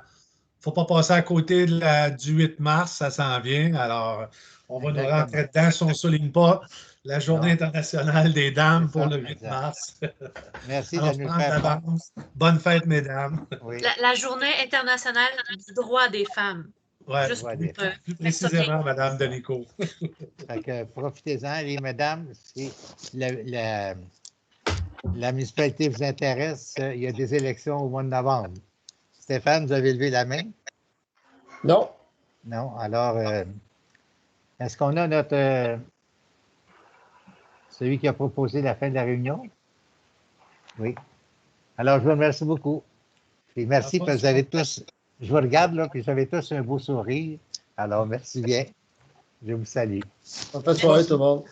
Speaker 6: il ne faut pas passer à côté du 8 mars, ça s'en vient. Alors, on va nous rentrer dedans si on ne souligne pas la Journée internationale des dames pour le 8 mars.
Speaker 1: Merci
Speaker 6: alors,
Speaker 1: de nous faire.
Speaker 6: Bonne fête, mesdames.
Speaker 9: Oui. La Journée internationale du droit des femmes.
Speaker 6: Oui,
Speaker 9: juste
Speaker 6: plus précisément, Mme Denico.
Speaker 1: Profitez-en, les mesdames. Si la municipalité vous intéresse, il y a des élections au mois de novembre. Stéphane, vous avez levé la main?
Speaker 3: Non.
Speaker 1: Non. Alors, est-ce qu'on a celui qui a proposé la fin de la réunion? Oui. Alors, je vous remercie beaucoup. Et merci parce que vous avez tous, je vous regarde là, puis vous avez tous un beau sourire. Alors, merci bien. Je vous salue.
Speaker 3: Bonne soirée tout le monde.